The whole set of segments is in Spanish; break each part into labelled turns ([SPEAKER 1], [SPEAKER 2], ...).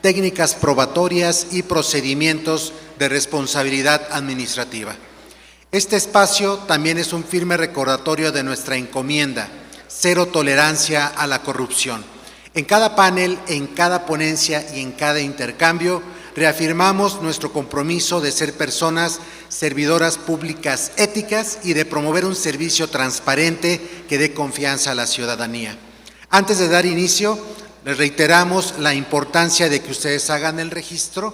[SPEAKER 1] técnicas probatorias y procedimientos de responsabilidad administrativa. Este espacio también es un firme recordatorio de nuestra encomienda, cero tolerancia a la corrupción. En cada panel, en cada ponencia y en cada intercambio, reafirmamos nuestro compromiso de ser personas servidoras públicas éticas y de promover un servicio transparente que dé confianza a la ciudadanía. Antes de dar inicio, les reiteramos la importancia de que ustedes hagan el registro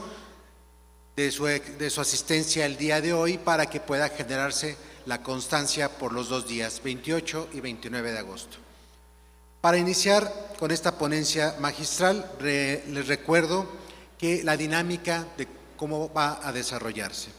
[SPEAKER 1] de su asistencia el día de hoy para que pueda generarse la constancia por los 2 días, 28 y 29 de agosto. Para iniciar con esta ponencia magistral, les recuerdo que la dinámica de cómo va a desarrollarse.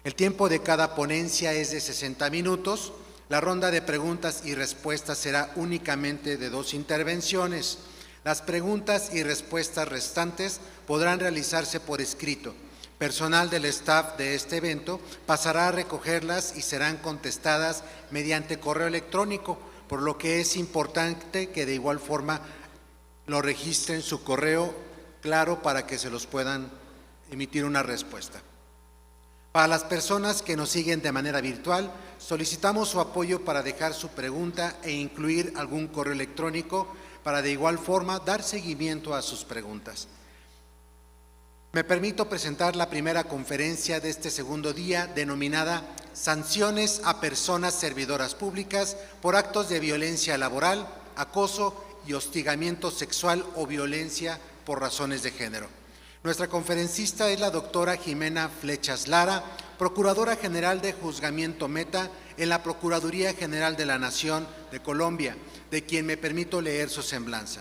[SPEAKER 1] El tiempo de cada ponencia es de 60 minutos. La ronda de preguntas y respuestas será únicamente de 2 intervenciones. Las preguntas y respuestas restantes podrán realizarse por escrito. Personal del staff de este evento pasará a recogerlas y serán contestadas mediante correo electrónico, por lo que es importante que de igual forma lo registren su correo claro para que se los puedan emitir una respuesta. Para las personas que nos siguen de manera virtual, solicitamos su apoyo para dejar su pregunta e incluir algún correo electrónico para de igual forma dar seguimiento a sus preguntas. Me permito presentar la primera conferencia de este segundo día, denominada Sanciones a personas servidoras públicas por actos de violencia laboral, acoso y hostigamiento sexual o violencia por razones de género. Nuestra conferencista es la doctora Jimena Flechas Lara, Procuradora General de Juzgamiento Meta en la Procuraduría General de la Nación de Colombia, de quien me permito leer su semblanza.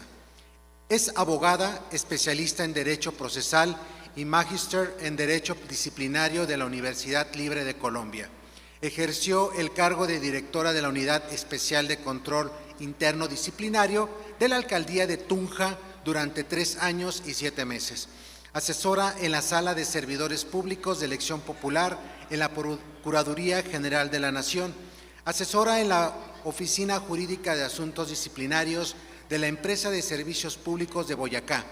[SPEAKER 1] Es abogada, especialista en Derecho Procesal y magíster en Derecho Disciplinario de la Universidad Libre de Colombia. Ejerció el cargo de directora de la Unidad Especial de Control Interno Disciplinario de la Alcaldía de Tunja durante 3 años y 7 meses. Asesora en la Sala de Servidores Públicos de Elección Popular en la Procuraduría General de la Nación. Asesora en la Oficina Jurídica de Asuntos Disciplinarios de la Empresa de Servicios Públicos de Boyacá.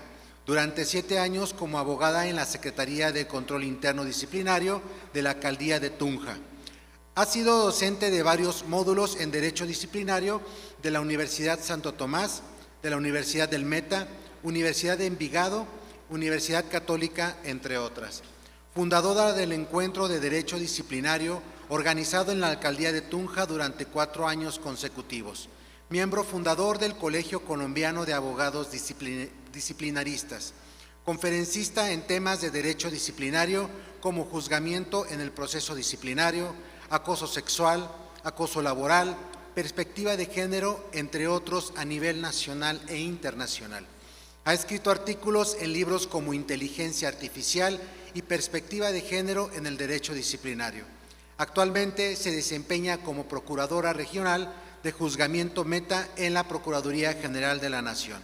[SPEAKER 1] Durante 7 años como abogada en la Secretaría de Control Interno Disciplinario de la Alcaldía de Tunja. Ha sido docente de varios módulos en Derecho Disciplinario de la Universidad Santo Tomás, de la Universidad del Meta, Universidad de Envigado, Universidad Católica, entre otras. Fundadora del Encuentro de Derecho Disciplinario, organizado en la Alcaldía de Tunja durante 4 años consecutivos. Miembro fundador del Colegio Colombiano de Abogados Disciplinaristas. Conferencista en temas de derecho disciplinario como juzgamiento en el proceso disciplinario, acoso sexual, acoso laboral, perspectiva de género, entre otros, a nivel nacional e internacional. Ha escrito artículos en libros como Inteligencia Artificial y Perspectiva de Género en el Derecho Disciplinario. Actualmente se desempeña como Procuradora Regional de Juzgamiento Meta en la Procuraduría General de la Nación.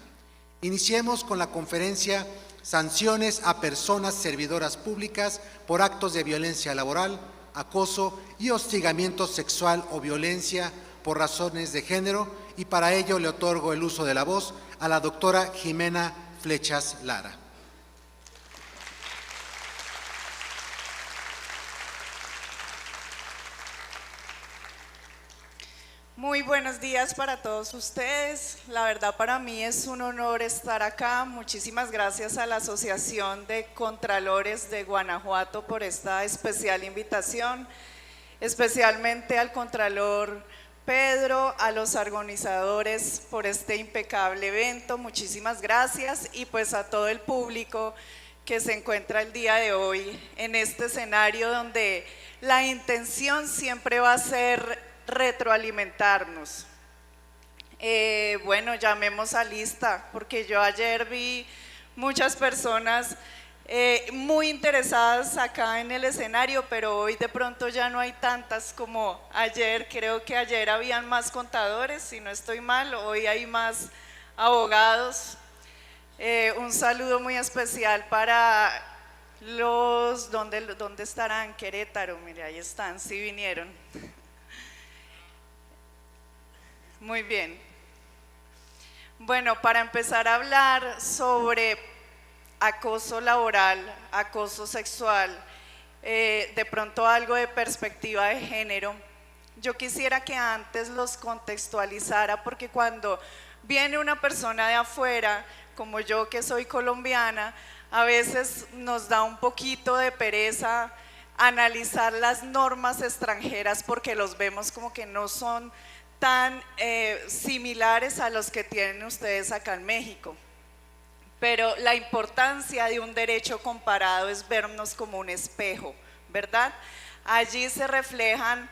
[SPEAKER 1] Iniciemos con la conferencia Sanciones a personas servidoras públicas por actos de violencia laboral, acoso y hostigamiento sexual o violencia por razones de género, y para ello le otorgo el uso de la voz a la doctora Jimena Flechas Lara.
[SPEAKER 2] Muy buenos días para todos ustedes. La verdad, para mí es un honor estar acá. Muchísimas gracias a la Asociación de Contralores de Guanajuato por esta especial invitación, especialmente al Contralor Pedro, a los organizadores por este impecable evento. Muchísimas gracias, y pues a todo el público que se encuentra el día de hoy en este escenario donde la intención siempre va a ser retroalimentarnos. Bueno, llamemos a lista, porque yo ayer vi muchas personas muy interesadas acá en el escenario, pero hoy de pronto ya no hay tantas como ayer. Creo que ayer habían más contadores, si no estoy mal, hoy hay más abogados. Un saludo muy especial para los, ¿dónde estarán? Querétaro, mire, ahí están, sí vinieron. Muy bien. Bueno, para empezar a hablar sobre acoso laboral, acoso sexual, de pronto algo de perspectiva de género, yo quisiera que antes los contextualizara, porque cuando viene una persona de afuera, como yo que soy colombiana, a veces nos da un poquito de pereza analizar las normas extranjeras porque los vemos como que no son tan similares a los que tienen ustedes acá en México. Pero la importancia de un derecho comparado es vernos como un espejo, ¿verdad? Allí se reflejan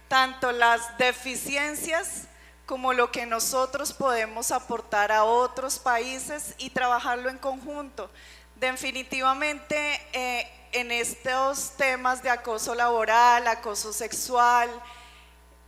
[SPEAKER 2] tanto las deficiencias como lo que nosotros podemos aportar a otros países y trabajarlo en conjunto. Definitivamente en estos temas de acoso laboral, acoso sexual,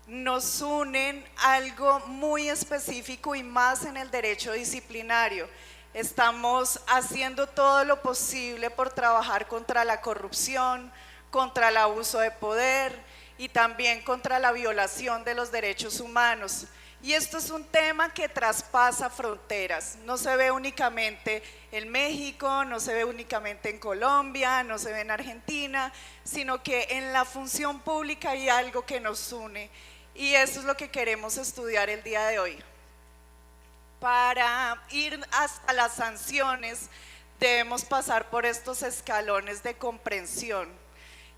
[SPEAKER 2] nos unen algo muy específico y más en el derecho disciplinario. Estamos haciendo todo lo posible por trabajar contra la corrupción, contra el abuso de poder y también contra la violación de los derechos humanos. Y esto es un tema que traspasa fronteras, no se ve únicamente en México, no se ve únicamente en Colombia, no se ve en Argentina, sino que en la función pública hay algo que nos une y eso es lo que queremos estudiar el día de hoy. Para ir hasta las sanciones debemos pasar por estos escalones de comprensión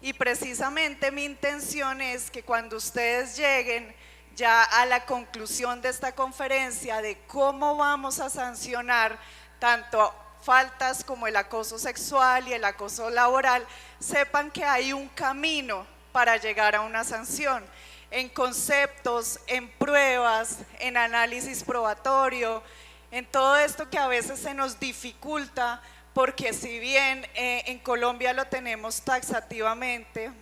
[SPEAKER 2] y precisamente mi intención es que cuando ustedes lleguen ya a la conclusión de esta conferencia de cómo vamos a sancionar tanto faltas como el acoso sexual y el acoso laboral, sepan que hay un camino para llegar a una sanción, en conceptos, en pruebas, en análisis probatorio, en todo esto que a veces se nos dificulta, porque si bien en Colombia lo tenemos taxativamente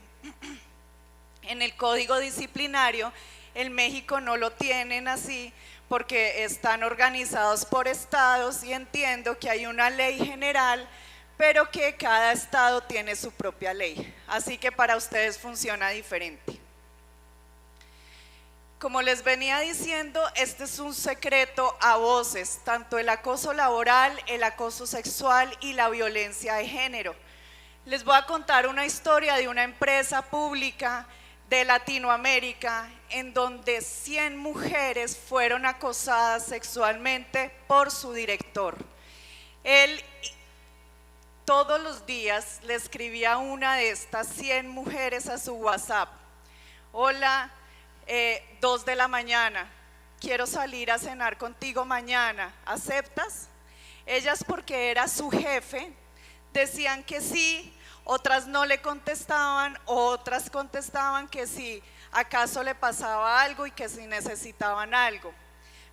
[SPEAKER 2] en el Código Disciplinario, en México no lo tienen así porque están organizados por estados y entiendo que hay una ley general, pero que cada estado tiene su propia ley, así que para ustedes funciona diferente. Como les venía diciendo, este es un secreto a voces, tanto el acoso laboral, el acoso sexual y la violencia de género. Les voy a contar una historia de una empresa pública de Latinoamérica en donde 100 mujeres fueron acosadas sexualmente por su director. Él todos los días le escribía a una de estas 100 mujeres a su WhatsApp: hola, 2 de la mañana, quiero salir a cenar contigo mañana, ¿aceptas? Ellas, porque era su jefe, decían que sí, otras no le contestaban, otras contestaban que sí, acaso le pasaba algo y que si necesitaban algo.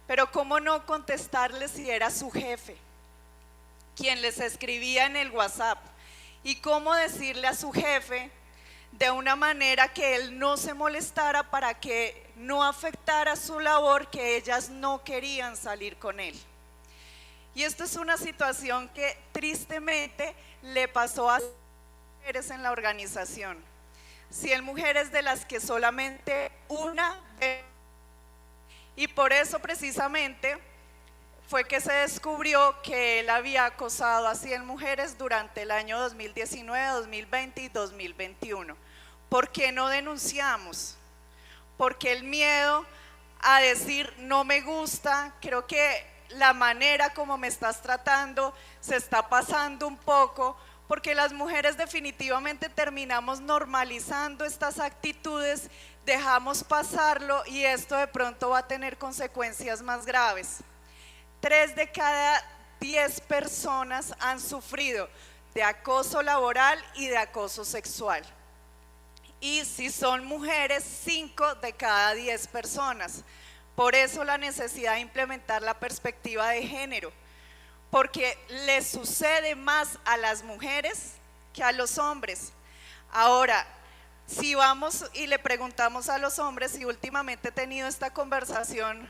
[SPEAKER 2] Pero ¿cómo no contestarle si era su jefe quien les escribía en el WhatsApp? ¿Y cómo decirle a su jefe de una manera que él no se molestara para que no afectara su labor, que ellas no querían salir con él? Y esto es una situación que tristemente le pasó a mujeres en la organización. 100 mujeres de las que solamente una, y por eso precisamente fue que se descubrió que él había acosado a 100 mujeres durante el año 2019, 2020 y 2021. ¿Por qué no denunciamos? Porque el miedo a decir no me gusta, creo que la manera como me estás tratando se está pasando un poco, porque las mujeres definitivamente terminamos normalizando estas actitudes, dejamos pasarlo y esto de pronto va a tener consecuencias más graves. 3 de cada 10 personas han sufrido de acoso laboral y de acoso sexual. Y si son mujeres, 5 de cada 10 personas. Por eso la necesidad de implementar la perspectiva de género, porque le sucede más a las mujeres que a los hombres. Ahora, si vamos y le preguntamos a los hombres, y últimamente he tenido esta conversación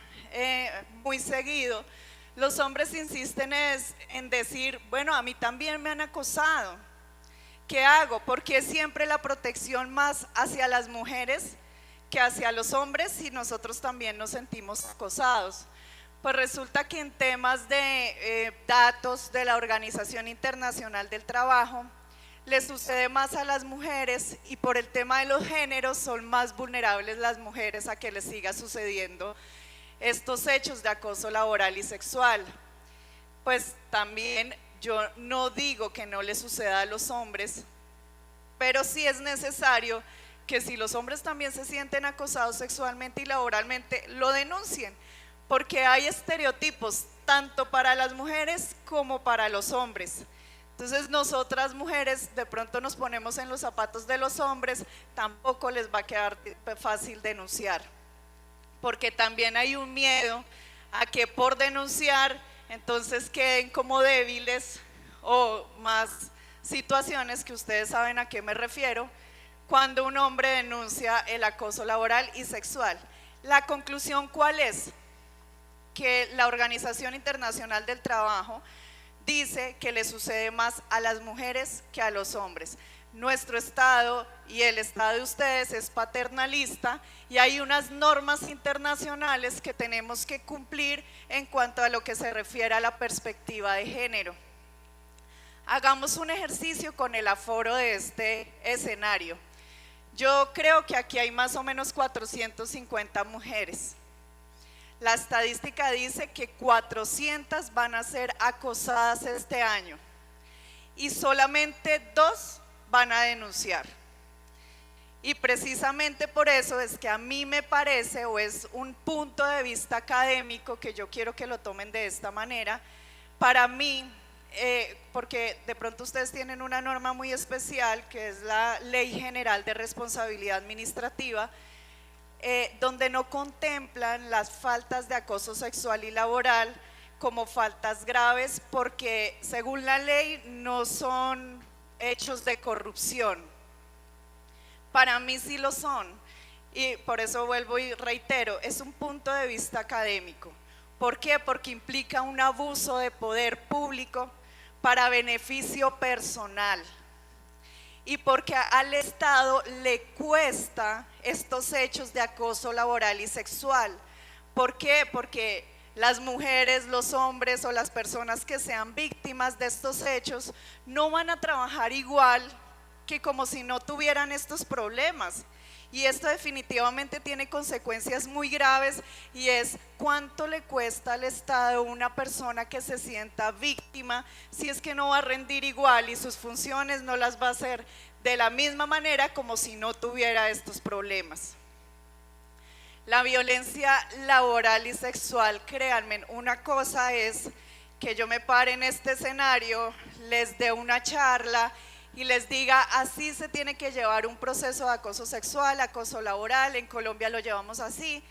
[SPEAKER 2] muy seguido, los hombres insisten en decir, bueno, a mí también me han acosado, ¿qué hago? Porque siempre la protección más hacia las mujeres que hacia los hombres, y nosotros también nos sentimos acosados. Pues resulta que en temas de datos de la Organización Internacional del Trabajo, le sucede más a las mujeres y por el tema de los géneros son más vulnerables las mujeres a que les siga sucediendo estos hechos de acoso laboral y sexual. Pues también yo no digo que no le suceda a los hombres, pero sí es necesario que si los hombres también se sienten acosados sexualmente y laboralmente, lo denuncien, porque hay estereotipos tanto para las mujeres como para los hombres. Entonces nosotras mujeres de pronto nos ponemos en los zapatos de los hombres, tampoco les va a quedar fácil denunciar, porque también hay un miedo a que por denunciar entonces queden como débiles o más situaciones que ustedes saben a qué me refiero cuando un hombre denuncia el acoso laboral y sexual. La conclusión, ¿cuál es? Que la Organización Internacional del Trabajo dice que le sucede más a las mujeres que a los hombres. Nuestro Estado y el Estado de ustedes es paternalista y hay unas normas internacionales que tenemos que cumplir en cuanto a lo que se refiere a la perspectiva de género. Hagamos un ejercicio con el aforo de este escenario. Yo creo que aquí hay más o menos 450 mujeres. La estadística dice que 400 van a ser acosadas este año y solamente 2 van a denunciar. Y precisamente por eso es que a mí me parece, o es un punto de vista académico que yo quiero que lo tomen de esta manera, para mí, porque de pronto ustedes tienen una norma muy especial que es la Ley General de Responsabilidad Administrativa, donde no contemplan las faltas de acoso sexual y laboral como faltas graves porque según la ley no son hechos de corrupción. Para mí sí lo son y por eso vuelvo y reitero, es un punto de vista académico. ¿Por qué? Porque implica un abuso de poder público para beneficio personal. Y porque al Estado le cuesta estos hechos de acoso laboral y sexual. ¿Por qué? Porque las mujeres, los hombres o las personas que sean víctimas de estos hechos no van a trabajar igual que como si no tuvieran estos problemas. Y esto definitivamente tiene consecuencias muy graves y es cuánto le cuesta al Estado una persona que se sienta víctima si es que no va a rendir igual y sus funciones no las va a hacer de la misma manera como si no tuviera estos problemas. La violencia laboral y sexual, créanme, una cosa es que yo me pare en este escenario, les dé una charla y les diga así se tiene que llevar un proceso de acoso sexual, acoso laboral, en Colombia lo llevamos así.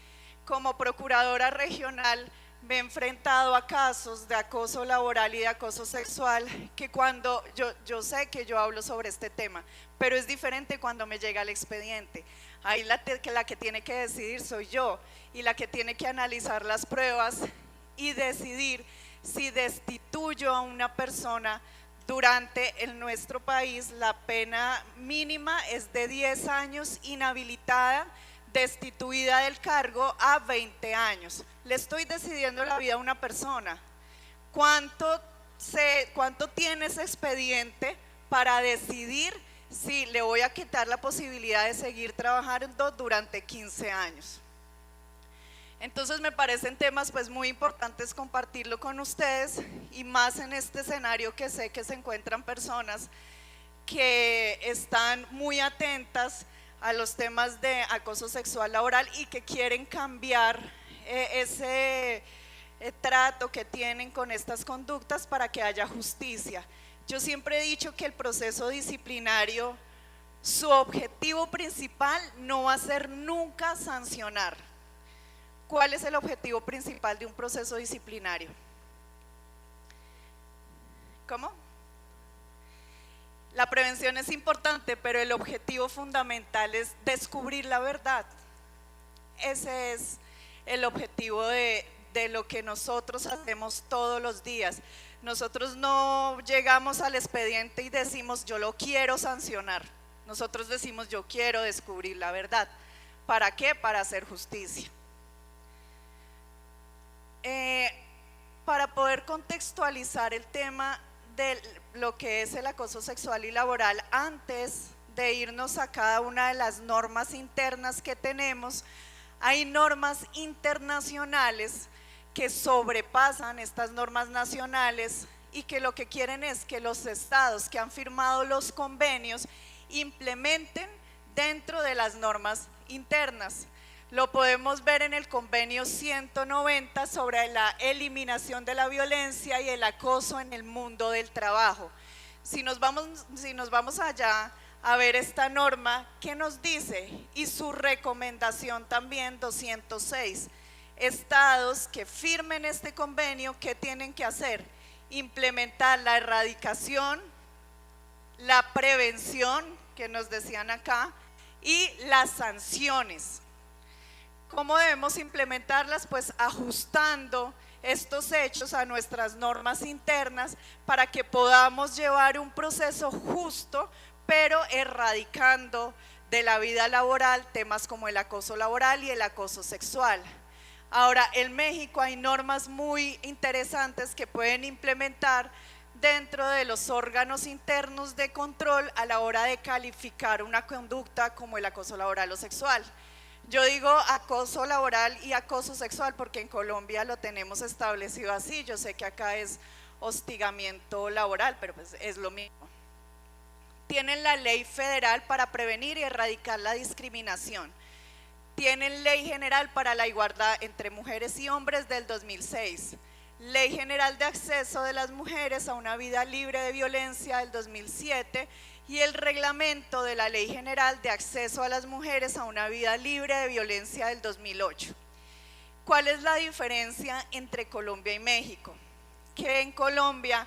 [SPEAKER 2] Como procuradora regional me he enfrentado a casos de acoso laboral y de acoso sexual que cuando yo sé que yo hablo sobre este tema, pero es diferente cuando me llega el expediente. Ahí la que tiene que decidir soy yo y la que tiene que analizar las pruebas y decidir si destituyo a una persona. Durante en nuestro país la pena mínima es de 10 años inhabilitada, destituida del cargo a 20 años. Le estoy decidiendo la vida a una persona. ¿Cuánto tiene ese expediente para decidir si le voy a quitar la posibilidad de seguir trabajando durante 15 años? Entonces me parecen temas pues muy importantes compartirlo con ustedes y más en este escenario que sé que se encuentran personas que están muy atentas a los temas de acoso sexual laboral y que quieren cambiar ese trato que tienen con estas conductas para que haya justicia. Yo siempre he dicho que el proceso disciplinario, su objetivo principal no va a ser nunca sancionar. ¿Cuál es el objetivo principal de un proceso disciplinario? ¿Cómo? La prevención es importante, pero el objetivo fundamental es descubrir la verdad. Ese es el objetivo de lo que nosotros hacemos todos los días. Nosotros no llegamos al expediente y decimos yo lo quiero sancionar. Nosotros decimos yo quiero descubrir la verdad. ¿Para qué? Para hacer justicia. para poder contextualizar el tema de lo que es el acoso sexual y laboral, antes de irnos a cada una de las normas internas que tenemos, hay normas internacionales que sobrepasan estas normas nacionales y que lo que quieren es que los estados que han firmado los convenios implementen dentro de las normas internas. Lo podemos ver en el convenio 190 sobre la eliminación de la violencia y el acoso en el mundo del trabajo. Si nos vamos allá a ver esta norma, ¿qué nos dice? Y su recomendación también 206. Estados que firmen este convenio, ¿qué tienen que hacer? Implementar la erradicación, la prevención, que nos decían acá, y las sanciones. ¿Cómo debemos implementarlas? Pues ajustando estos hechos a nuestras normas internas para que podamos llevar un proceso justo, pero erradicando de la vida laboral temas como el acoso laboral y el acoso sexual. Ahora, en México hay normas muy interesantes que pueden implementar dentro de los órganos internos de control a la hora de calificar una conducta como el acoso laboral o sexual. Yo digo acoso laboral y acoso sexual porque en Colombia lo tenemos establecido así. Yo sé que acá es hostigamiento laboral, pero pues es lo mismo. Tienen la ley federal para prevenir y erradicar la discriminación. Tienen ley general para la igualdad entre mujeres y hombres del 2006. Ley general de acceso de las mujeres a una vida libre de violencia del 2007 y el reglamento de la Ley General de Acceso a las Mujeres a una Vida Libre de Violencia del 2008. ¿Cuál es la diferencia entre Colombia y México? Que en Colombia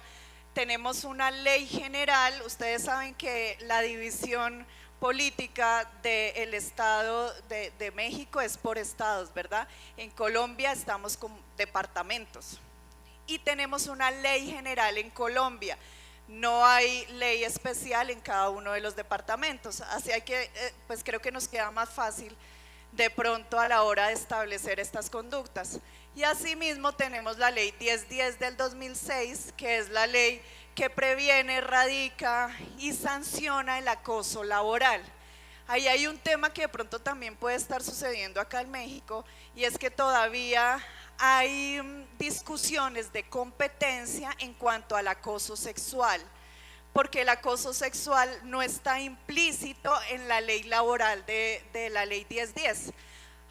[SPEAKER 2] tenemos una ley general, ustedes saben que la división política del Estado de México es por estados, ¿verdad? En Colombia estamos con departamentos y tenemos una ley general en Colombia. No hay ley especial en cada uno de los departamentos, así hay que, pues creo que nos queda más fácil de pronto a la hora de establecer estas conductas. Y asimismo tenemos la ley 1010 del 2006, que es la ley que previene, erradica y sanciona el acoso laboral. Ahí hay un tema que de pronto también puede estar sucediendo acá en México, y es que todavía hay discusiones de competencia en cuanto al acoso sexual, porque el acoso sexual no está implícito en la ley laboral de la ley 1010,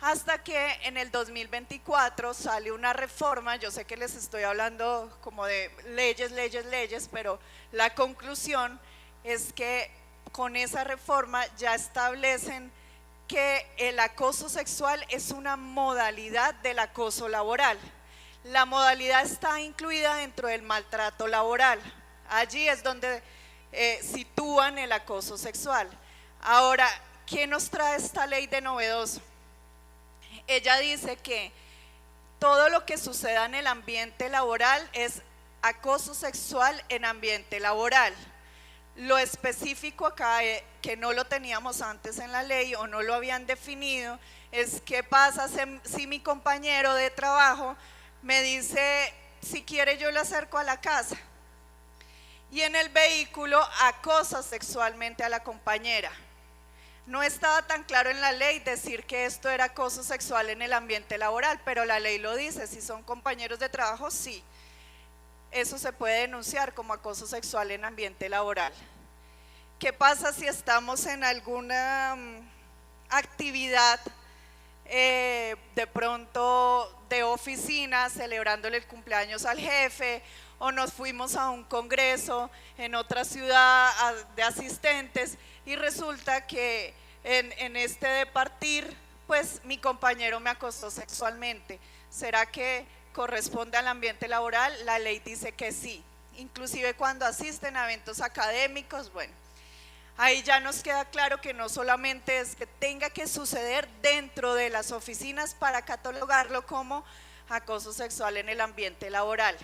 [SPEAKER 2] hasta que en el 2024 sale una reforma. Yo sé que les estoy hablando como de leyes, pero la conclusión es que con esa reforma ya establecen que el acoso sexual es una modalidad del acoso laboral. La modalidad está incluida dentro del maltrato laboral. Allí es donde sitúan el acoso sexual. Ahora, ¿qué nos trae esta ley de novedoso? Ella dice que todo lo que suceda en el ambiente laboral es acoso sexual en ambiente laboral. Lo específico acá, que no lo teníamos antes en la ley o no lo habían definido, es qué pasa si mi compañero de trabajo me dice, si quiere yo le acerco a la casa, y en el vehículo acosa sexualmente a la compañera. No estaba tan claro en la ley decir que esto era acoso sexual en el ambiente laboral, pero la ley lo dice. Si son compañeros de trabajo, sí, eso se puede denunciar como acoso sexual en ambiente laboral. ¿Qué pasa si estamos en alguna actividad de pronto de oficina, celebrándole el cumpleaños al jefe, o nos fuimos a un congreso en otra ciudad de asistentes y resulta que en este departir, pues mi compañero me acosó sexualmente? ¿Será que corresponde al ambiente laboral? La ley dice que sí, inclusive cuando asisten a eventos académicos. Bueno, ahí ya nos queda claro que no solamente es que tenga que suceder dentro de las oficinas para catalogarlo como acoso sexual en el ambiente laboral.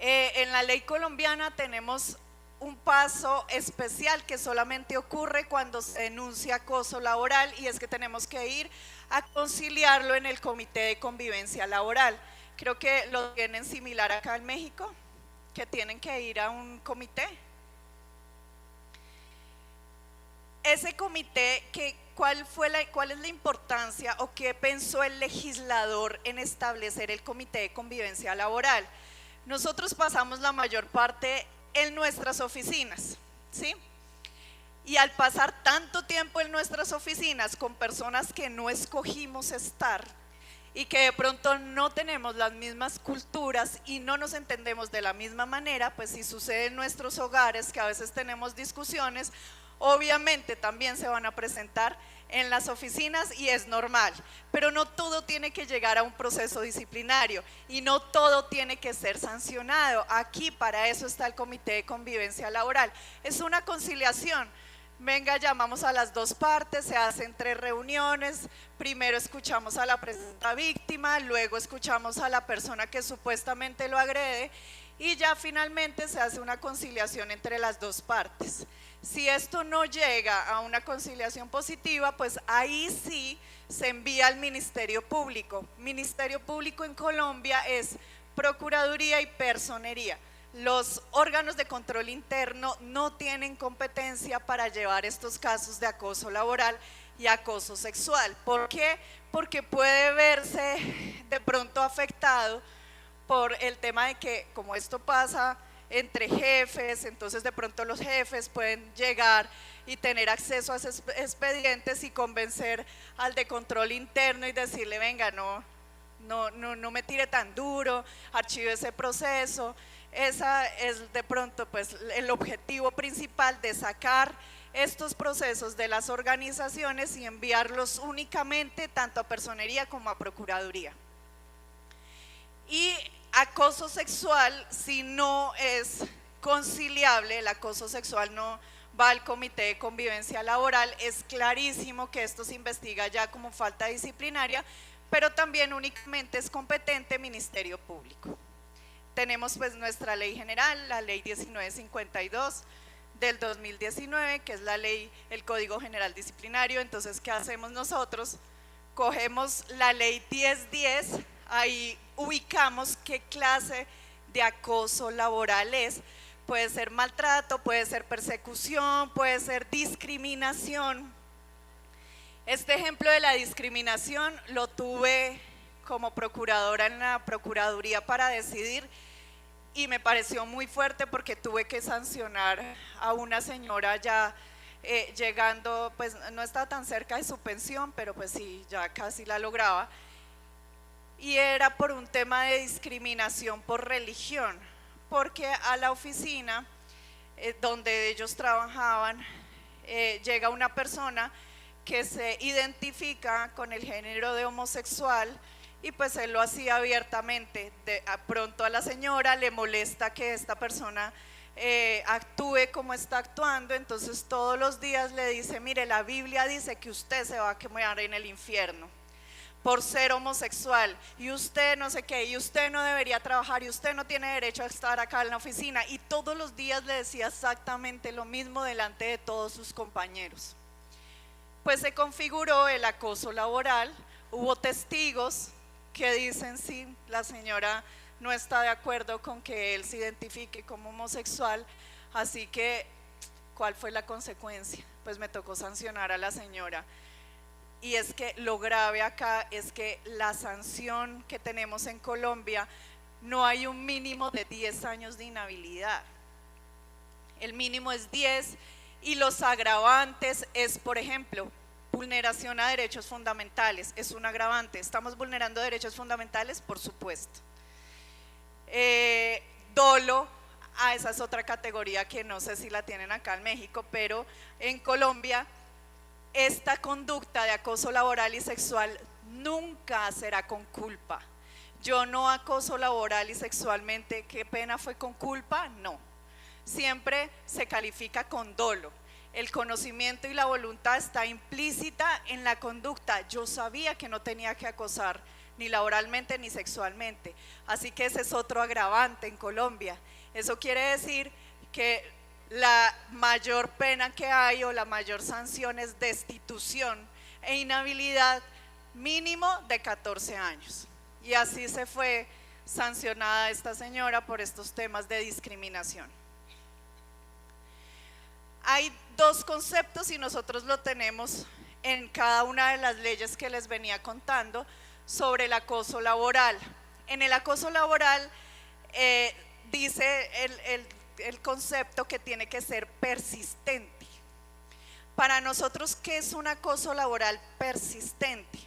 [SPEAKER 2] En la ley colombiana tenemos un paso especial que solamente ocurre cuando se denuncia acoso laboral, y es que tenemos que ir a conciliarlo en el Comité de Convivencia Laboral. Creo que lo tienen similar acá en México, que tienen que ir a un comité. Ese comité, ¿cuál es la importancia o qué pensó el legislador en establecer el Comité de Convivencia Laboral? Nosotros pasamos la mayor parte en nuestras oficinas, ¿sí? Y al pasar tanto tiempo en nuestras oficinas con personas que no escogimos estar y que de pronto no tenemos las mismas culturas y no nos entendemos de la misma manera, pues si sucede en nuestros hogares que a veces tenemos discusiones, obviamente también se van a presentar en las oficinas y es normal, pero no todo tiene que llegar a un proceso disciplinario y no todo tiene que ser sancionado. Aquí para eso está el Comité de Convivencia Laboral. Es una conciliación. Venga, llamamos a las dos partes, se hacen 3 reuniones, primero escuchamos a la presunta víctima, luego escuchamos a la persona que supuestamente lo agrede y ya finalmente se hace una conciliación entre las dos partes. Si esto no llega a una conciliación positiva, pues ahí sí se envía al Ministerio Público. Ministerio Público en Colombia es Procuraduría y Personería. Los órganos de control interno no tienen competencia para llevar estos casos de acoso laboral y acoso sexual. ¿Por qué? Porque puede verse de pronto afectado por el tema de que como esto pasa entre jefes, entonces de pronto los jefes pueden llegar y tener acceso a esos expedientes y convencer al de control interno y decirle, venga, no me tire tan duro, archive ese proceso. Esa es de pronto pues el objetivo principal de sacar estos procesos de las organizaciones y enviarlos únicamente tanto a Personería como a Procuraduría. Y acoso sexual, si no es conciliable, el acoso sexual no va al Comité de Convivencia Laboral, es clarísimo que esto se investiga ya como falta disciplinaria, pero también únicamente es competente Ministerio Público. Tenemos pues nuestra ley general, la ley 1952 del 2019, que es la ley, el Código General Disciplinario. Entonces, ¿qué hacemos nosotros? Cogemos la ley 1010, ahí ubicamos qué clase de acoso laboral es. Puede ser maltrato, puede ser persecución, puede ser discriminación. Este ejemplo de la discriminación lo tuve como procuradora en la Procuraduría para decidir y me pareció muy fuerte porque tuve que sancionar a una señora ya llegando, pues no estaba tan cerca de su pensión, pero pues sí, ya casi la lograba, y era por un tema de discriminación por religión, porque a la oficina donde ellos trabajaban llega una persona que se identifica con el género de homosexual y pues él lo hacía abiertamente. Pronto a la señora le molesta que esta persona actúe como está actuando, entonces todos los días le dice, mire, la Biblia dice que usted se va a quemar en el infierno por ser homosexual y usted no sé qué, y usted no debería trabajar y usted no tiene derecho a estar acá en la oficina, y todos los días le decía exactamente lo mismo delante de todos sus compañeros. Pues se configuró el acoso laboral, hubo testigos que dicen sí, la señora no está de acuerdo con que él se identifique como homosexual, así que ¿cuál fue la consecuencia? Pues me tocó sancionar a la señora. Y es que lo grave acá es que la sanción que tenemos en Colombia, no hay un mínimo de 10 años de inhabilidad, el mínimo es 10, y los agravantes es, por ejemplo, vulneración a derechos fundamentales, es un agravante. ¿Estamos vulnerando derechos fundamentales? Por supuesto. Dolo, esa es otra categoría que no sé si la tienen acá en México, pero en Colombia esta conducta de acoso laboral y sexual nunca será con culpa. Yo no acoso laboral y sexualmente, ¿qué pena fue con culpa? No, siempre se califica con dolo. El conocimiento y la voluntad está implícita en la conducta. Yo sabía que no tenía que acosar ni laboralmente ni sexualmente, así que ese es otro agravante en Colombia. Eso quiere decir que la mayor pena que hay o la mayor sanción es destitución e inhabilidad mínimo de 14 años. Y así se fue sancionada esta señora por estos temas de discriminación. Hay dos conceptos y nosotros lo tenemos en cada una de las leyes que les venía contando sobre el acoso laboral. En el acoso laboral dice el concepto que tiene que ser persistente. Para nosotros, ¿qué es un acoso laboral persistente?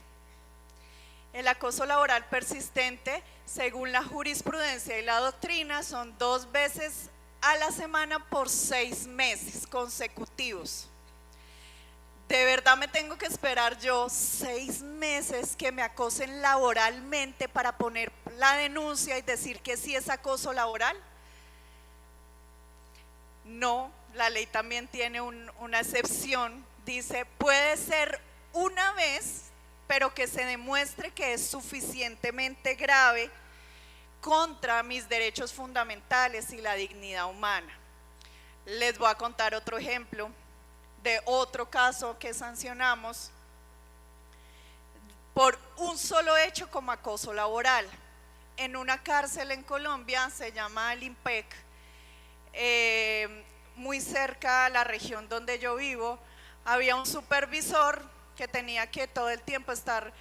[SPEAKER 2] El acoso laboral persistente, según la jurisprudencia y la doctrina, son 2 veces a la semana por 6 meses consecutivos. ¿De verdad me tengo que esperar yo 6 meses que me acosen laboralmente para poner la denuncia y decir que sí es acoso laboral? No, la ley también tiene una excepción. Dice, puede ser una vez, pero que se demuestre que es suficientemente grave contra mis derechos fundamentales y la dignidad humana. Les voy a contar otro ejemplo de otro caso que sancionamos por un solo hecho como acoso laboral. En una cárcel en Colombia, se llama el IMPEC, muy cerca a la región donde yo vivo, había un supervisor que tenía que todo el tiempo estar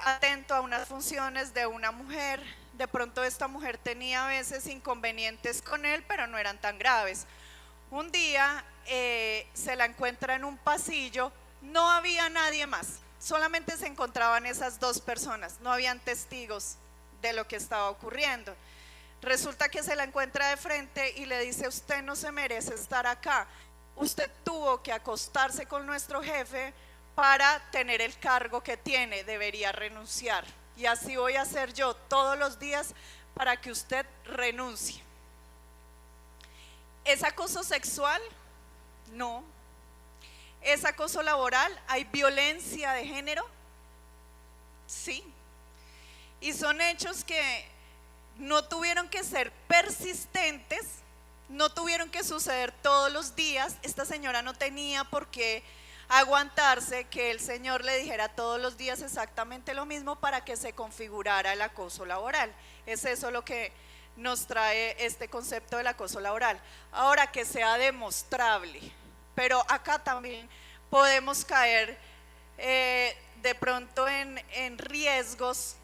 [SPEAKER 2] atento a unas funciones de una mujer. De pronto esta mujer tenía a veces inconvenientes con él, pero no eran tan graves. Un día se la encuentra en un pasillo, no había nadie más, solamente se encontraban esas 2 personas, no habían testigos de lo que estaba ocurriendo. Resulta que se la encuentra de frente y le dice, usted no se merece estar acá, usted tuvo que acostarse con nuestro jefe para tener el cargo que tiene, debería renunciar. Y así voy a hacer yo todos los días para que usted renuncie. ¿Es acoso sexual? No. ¿Es acoso laboral? ¿Hay violencia de género? Sí. Y son hechos que no tuvieron que ser persistentes, no tuvieron que suceder todos los días. Esta señora no tenía por qué aguantarse que el señor le dijera todos los días exactamente lo mismo para que se configurara el acoso laboral. Es eso lo que nos trae este concepto del acoso laboral. Ahora, que sea demostrable, pero acá también podemos caer de pronto en riesgos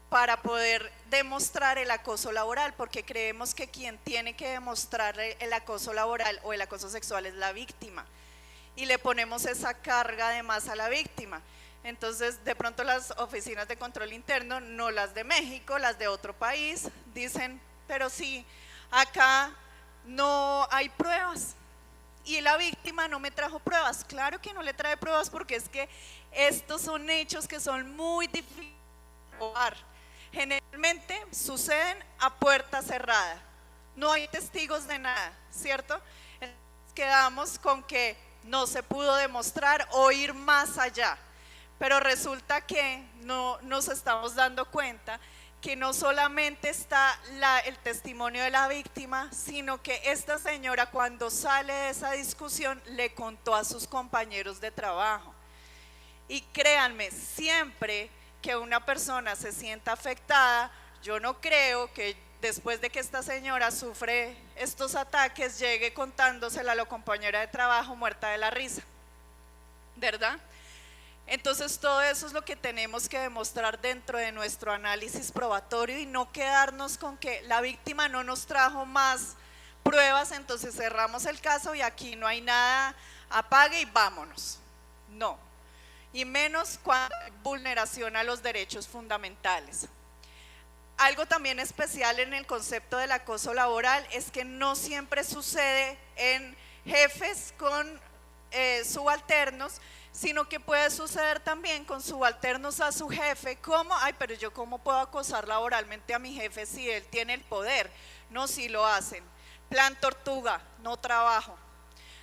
[SPEAKER 2] para poder demostrar el acoso laboral, porque creemos que quien tiene que demostrar el acoso laboral o el acoso sexual es la víctima, y le ponemos esa carga de más a la víctima. Entonces, de pronto las oficinas de control interno, no las de México, las de otro país, dicen, pero sí, acá no hay pruebas y la víctima no me trajo pruebas. Claro que no le trae pruebas, porque es que estos son hechos que son muy difíciles de probar. Generalmente suceden a puerta cerrada, no hay testigos de nada, ¿cierto? Entonces, quedamos con que no se pudo demostrar o ir más allá, pero resulta que no nos estamos dando cuenta que no solamente está el testimonio de la víctima, sino que esta señora, cuando sale de esa discusión, le contó a sus compañeros de trabajo. Y créanme, siempre que una persona se sienta afectada, yo no creo que después de que esta señora sufre estos ataques, llegue contándosela a la compañera de trabajo muerta de la risa, ¿verdad? Entonces, todo eso es lo que tenemos que demostrar dentro de nuestro análisis probatorio, y no quedarnos con que la víctima no nos trajo más pruebas, entonces cerramos el caso y aquí no hay nada, apague y vámonos. No, y menos cuando hay vulneración a los derechos fundamentales. Algo también especial en el concepto del acoso laboral es que no siempre sucede en jefes con subalternos, sino que puede suceder también con subalternos a su jefe. ¿Cómo? Ay, pero yo ¿cómo puedo acosar laboralmente a mi jefe si él tiene el poder? No, sí lo hacen. Plan tortuga, no trabajo,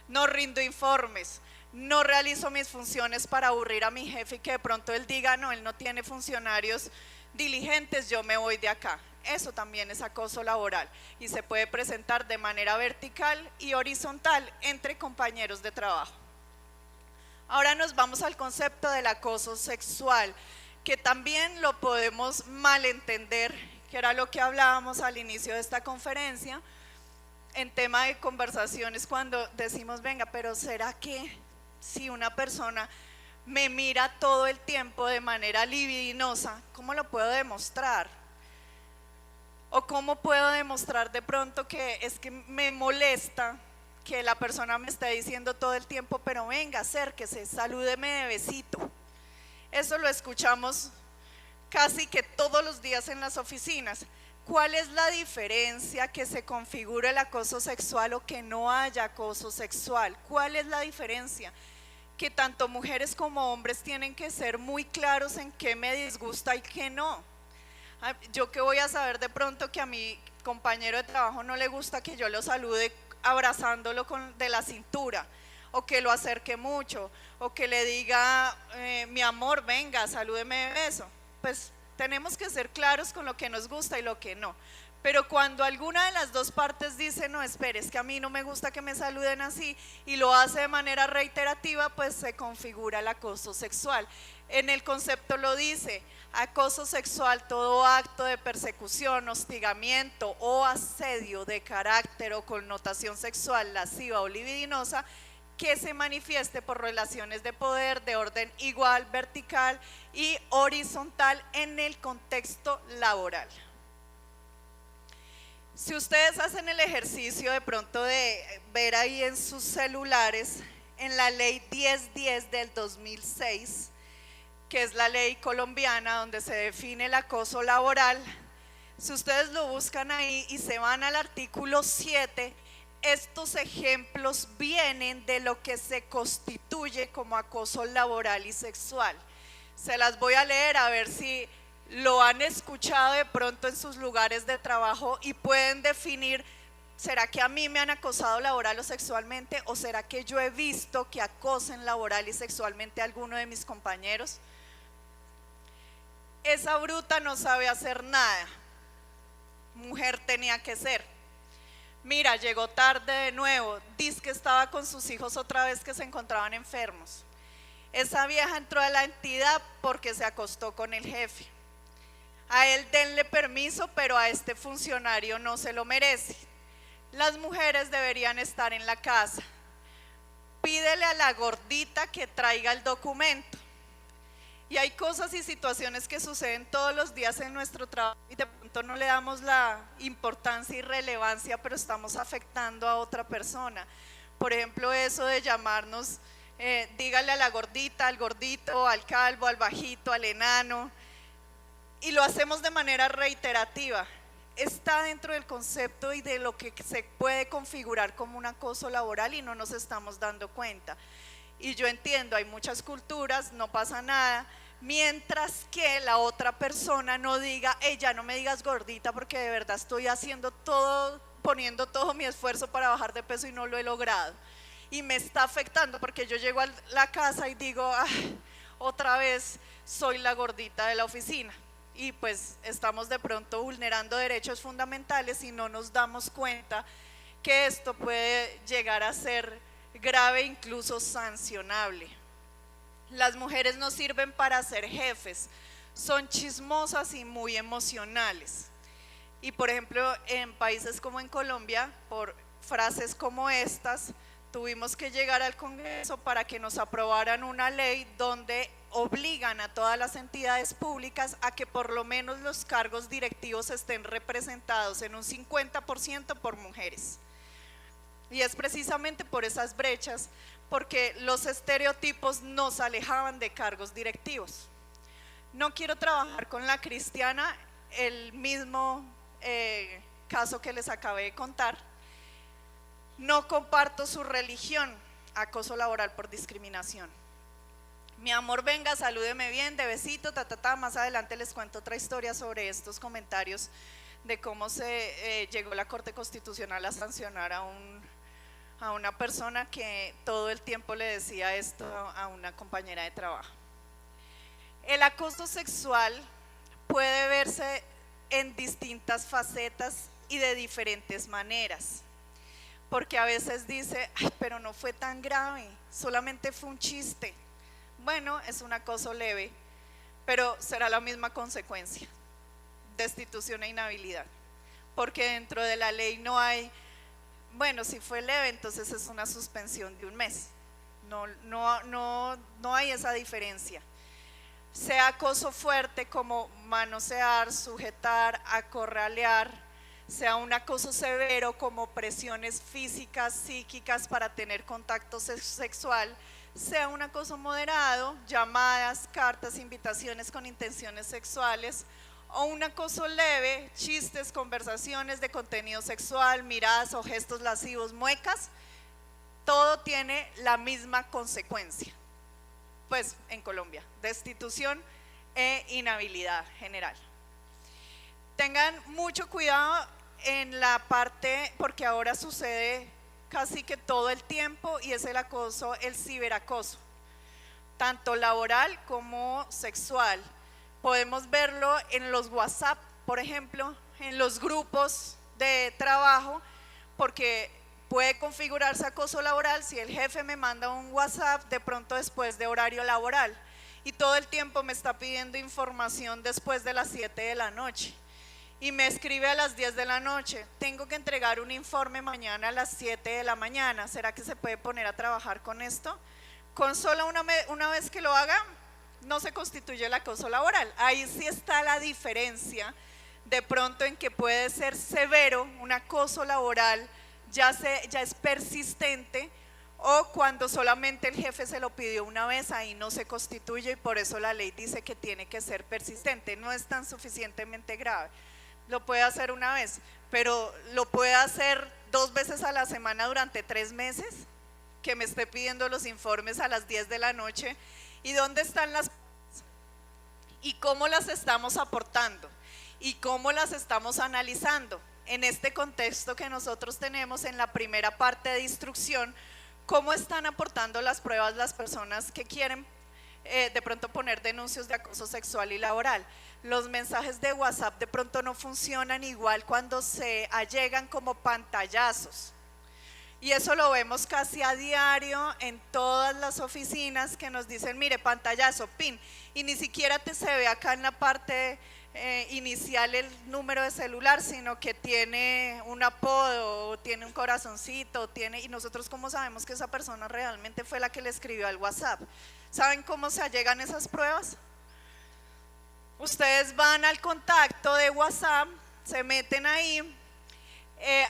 [SPEAKER 2] no rindo informes, no realizo mis funciones para aburrir a mi jefe y que de pronto él diga, no, él no tiene funcionarios diligentes, yo me voy de acá. Eso también es acoso laboral y se puede presentar de manera vertical y horizontal entre compañeros de trabajo. Ahora nos vamos al concepto del acoso sexual, que también lo podemos malentender, que era lo que hablábamos al inicio de esta conferencia, en tema de conversaciones cuando decimos, venga, pero ¿será que si una persona me mira todo el tiempo de manera libidinosa, cómo lo puedo demostrar? ¿O cómo puedo demostrar de pronto que es que me molesta que la persona me esté diciendo todo el tiempo, pero venga, acérquese, salúdeme de besito? Eso lo escuchamos casi que todos los días en las oficinas. ¿Cuál es la diferencia que se configure el acoso sexual o que no haya acoso sexual? ¿Cuál es la diferencia? Que tanto mujeres como hombres tienen que ser muy claros en qué me disgusta y qué no. Yo que voy a saber de pronto que a mi compañero de trabajo no le gusta que yo lo salude abrazándolo de la cintura, o que lo acerque mucho, o que le diga, mi amor, venga, salúdeme de beso. Pues tenemos que ser claros con lo que nos gusta y lo que no. Pero cuando alguna de las dos partes dice, no, espere, es que a mí no me gusta que me saluden así, y lo hace de manera reiterativa, pues se configura el acoso sexual. En el concepto lo dice, acoso sexual, todo acto de persecución, hostigamiento o asedio de carácter o connotación sexual, lasciva o libidinosa, que se manifieste por relaciones de poder de orden igual, vertical y horizontal en el contexto laboral. Si ustedes hacen el ejercicio de pronto de ver ahí en sus celulares, en la ley 1010 del 2006, que es la ley colombiana donde se define el acoso laboral, si ustedes lo buscan ahí y se van al artículo 7, estos ejemplos vienen de lo que se constituye como acoso laboral y sexual. Se las voy a leer a ver si lo han escuchado de pronto en sus lugares de trabajo y pueden definir, ¿será que a mí me han acosado laboral o sexualmente? ¿O será que yo he visto que acosen laboral y sexualmente a alguno de mis compañeros? Esa bruta no sabe hacer nada. Mujer tenía que ser. Mira, llegó tarde de nuevo, dice que estaba con sus hijos otra vez que se encontraban enfermos. Esa vieja entró a la entidad porque se acostó con el jefe. A él denle permiso, pero a este funcionario no se lo merece. Las mujeres deberían estar en la casa. Pídele a la gordita que traiga el documento. Y hay cosas y situaciones que suceden todos los días en nuestro trabajo y de pronto no le damos la importancia y relevancia, pero estamos afectando a otra persona. Por ejemplo, eso de llamarnos, dígale a la gordita, al gordito, al calvo, al bajito, al enano, y lo hacemos de manera reiterativa. Está dentro del concepto y de lo que se puede configurar como un acoso laboral y no nos estamos dando cuenta. Y yo entiendo, hay muchas culturas, no pasa nada, mientras que la otra persona no diga, ya no me digas gordita porque de verdad estoy haciendo todo, poniendo todo mi esfuerzo para bajar de peso y no lo he logrado. Y me está afectando porque yo llego a la casa y digo, otra vez soy la gordita de la oficina. Y pues estamos de pronto vulnerando derechos fundamentales y no nos damos cuenta que esto puede llegar a ser grave, incluso sancionable. Las mujeres no sirven para ser jefes, son chismosas y muy emocionales. Y por ejemplo, en países como en Colombia, por frases como estas, tuvimos que llegar al Congreso para que nos aprobaran una ley donde obligan a todas las entidades públicas a que por lo menos los cargos directivos estén representados en un 50% por mujeres. Y es precisamente por esas brechas, porque los estereotipos nos alejaban de cargos directivos. No quiero trabajar con la cristiana, el mismo caso que les acabé de contar. No comparto su religión, acoso laboral por discriminación. Mi amor, venga, salúdeme bien, de besito, más adelante les cuento otra historia sobre estos comentarios de cómo se llegó la Corte Constitucional a sancionar a una persona que todo el tiempo le decía esto a una compañera de trabajo. El acoso sexual puede verse en distintas facetas y de diferentes maneras. Porque a veces dice, ay, pero no fue tan grave, solamente fue un chiste. Bueno, es un acoso leve, pero será la misma consecuencia, destitución e inhabilidad. Porque dentro de la ley no hay, bueno, si fue leve, entonces es una suspensión de un mes. No hay esa diferencia. Sea acoso fuerte como manosear, sujetar, acorralear, sea un acoso severo como presiones físicas, psíquicas para tener contacto sexual, sea un acoso moderado, llamadas, cartas, invitaciones con intenciones sexuales, o un acoso leve, chistes, conversaciones de contenido sexual, miradas o gestos lascivos, muecas, todo tiene la misma consecuencia. Pues en Colombia, destitución e inhabilidad general. Tengan mucho cuidado en la parte, porque ahora sucede casi que todo el tiempo, y es el acoso, el ciberacoso, tanto laboral como sexual. Podemos verlo en los WhatsApp, por ejemplo, en los grupos de trabajo, porque puede configurarse acoso laboral si el jefe me manda un WhatsApp de pronto después de horario laboral y todo el tiempo me está pidiendo información después de las 7 de la noche y me escribe a las 10 de la noche, tengo que entregar un informe mañana a las 7 de la mañana, ¿será que se puede poner a trabajar con esto? Con solo una vez que lo haga, no se constituye el acoso laboral. Ahí sí está la diferencia, de pronto en que puede ser severo, un acoso laboral, ya es persistente, o cuando solamente el jefe se lo pidió una vez, ahí no se constituye y por eso la ley dice que tiene que ser persistente, no es tan suficientemente grave. Lo puede hacer una vez, pero lo puede hacer 2 veces a la semana durante 3 meses, que me esté pidiendo los informes a las 10 de la noche. ¿Y dónde están las pruebas? ¿Y cómo las estamos aportando? ¿Y cómo las estamos analizando? En este contexto que nosotros tenemos en la primera parte de instrucción, ¿cómo están aportando las pruebas las personas que quieren de pronto poner denuncias de acoso sexual y laboral? Los mensajes de WhatsApp de pronto no funcionan igual cuando se allegan como pantallazos. Y eso lo vemos casi a diario en todas las oficinas que nos dicen, mire, pantallazo, pin, y ni siquiera se ve acá en la parte inicial el número de celular, sino que tiene un apodo, o tiene un corazoncito, y nosotros cómo sabemos que esa persona realmente fue la que le escribió al WhatsApp. ¿Saben cómo se allegan esas pruebas? Ustedes van al contacto de WhatsApp, se meten ahí,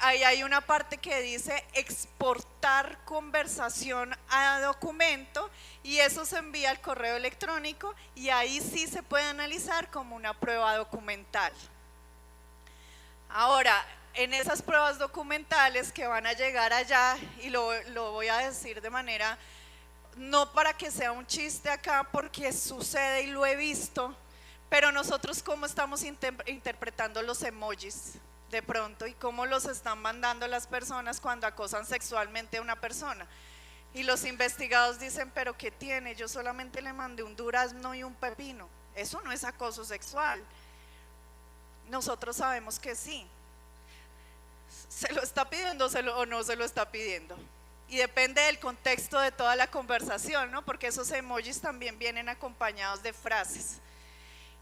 [SPEAKER 2] ahí hay una parte que dice exportar conversación a documento y eso se envía al correo electrónico y ahí sí se puede analizar como una prueba documental. Ahora, en esas pruebas documentales que van a llegar allá, y lo voy a decir de manera, no para que sea un chiste acá, porque sucede y lo he visto, pero nosotros cómo estamos interpretando los emojis de pronto y cómo los están mandando las personas cuando acosan sexualmente a una persona. Y los investigados dicen, pero ¿qué tiene? Yo solamente le mandé un durazno y un pepino. Eso no es acoso sexual. Nosotros sabemos que sí. ¿Se lo está pidiendo o no se lo está pidiendo? Y depende del contexto de toda la conversación, ¿no? Porque esos emojis también vienen acompañados de frases.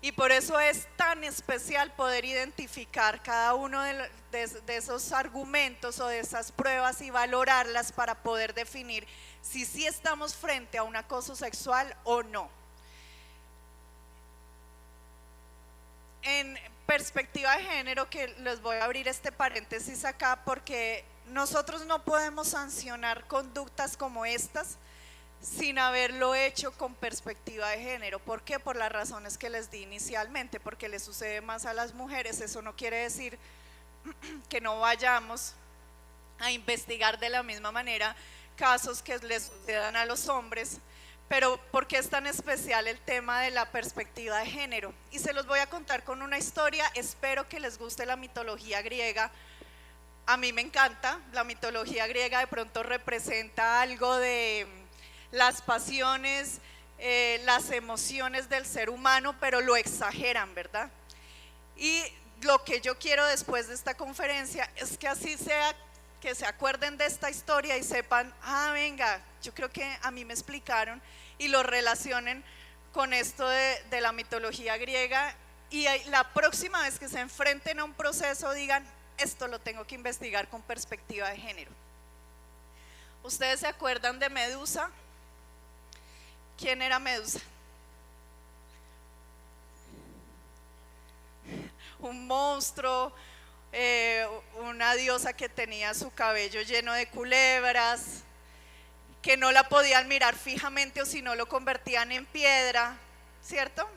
[SPEAKER 2] Y por eso es tan especial poder identificar cada uno de esos argumentos o de esas pruebas y valorarlas para poder definir si sí estamos frente a un acoso sexual o no. En perspectiva de género, que les voy a abrir este paréntesis acá porque nosotros no podemos sancionar conductas como estas sin haberlo hecho con perspectiva de género. ¿Por qué? Por las razones que les di inicialmente, porque le sucede más a las mujeres. Eso no quiere decir que no vayamos a investigar de la misma manera casos que les sucedan a los hombres, pero ¿por qué es tan especial el tema de la perspectiva de género? Y se los voy a contar con una historia, espero que les guste la mitología griega. A mí me encanta, la mitología griega de pronto representa algo de las pasiones, las emociones del ser humano, pero lo exageran, ¿verdad? Y lo que yo quiero después de esta conferencia es que así sea, que se acuerden de esta historia y sepan, venga, yo creo que a mí me explicaron, y lo relacionen con esto de la mitología griega, y la próxima vez que se enfrenten a un proceso digan, esto lo tengo que investigar con perspectiva de género. ¿Ustedes se acuerdan de Medusa? ¿Quién era Medusa? Un monstruo, una diosa que tenía su cabello lleno de culebras, que no la podían mirar fijamente o si no lo convertían en piedra, ¿cierto?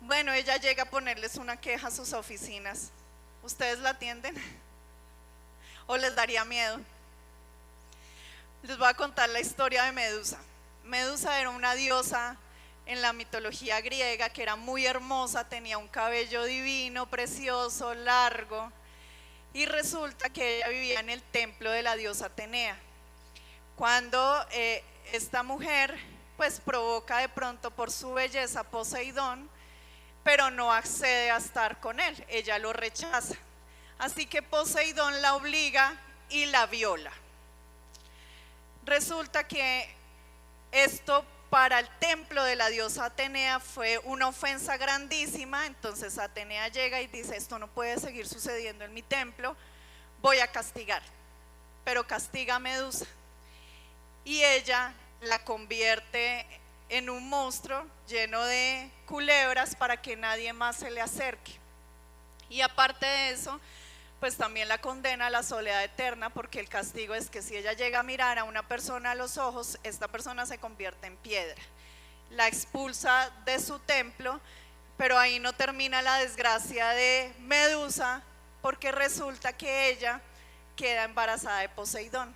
[SPEAKER 2] Bueno, ella llega a ponerles una queja a sus oficinas. ¿Ustedes la atienden? ¿O les daría miedo? Les voy a contar la historia de Medusa. Medusa era una diosa en la mitología griega que era muy hermosa, tenía un cabello divino, precioso, largo, y resulta que ella vivía en el templo de la diosa Atenea. Cuando esta mujer pues provoca de pronto por su belleza a Poseidón, pero no accede a estar con él, ella lo rechaza. Así que Poseidón la obliga y la viola. Resulta que esto para el templo de la diosa Atenea fue una ofensa grandísima. Entonces Atenea llega y dice, esto no puede seguir sucediendo en mi templo, voy a castigar, pero castiga a Medusa. Y ella la convierte en un monstruo lleno de culebras para que nadie más se le acerque. Y aparte de eso, pues también la condena a la soledad eterna, porque el castigo es que si ella llega a mirar a una persona a los ojos, esta persona se convierte en piedra. La expulsa de su templo, pero ahí no termina la desgracia de Medusa, porque resulta que ella queda embarazada de Poseidón.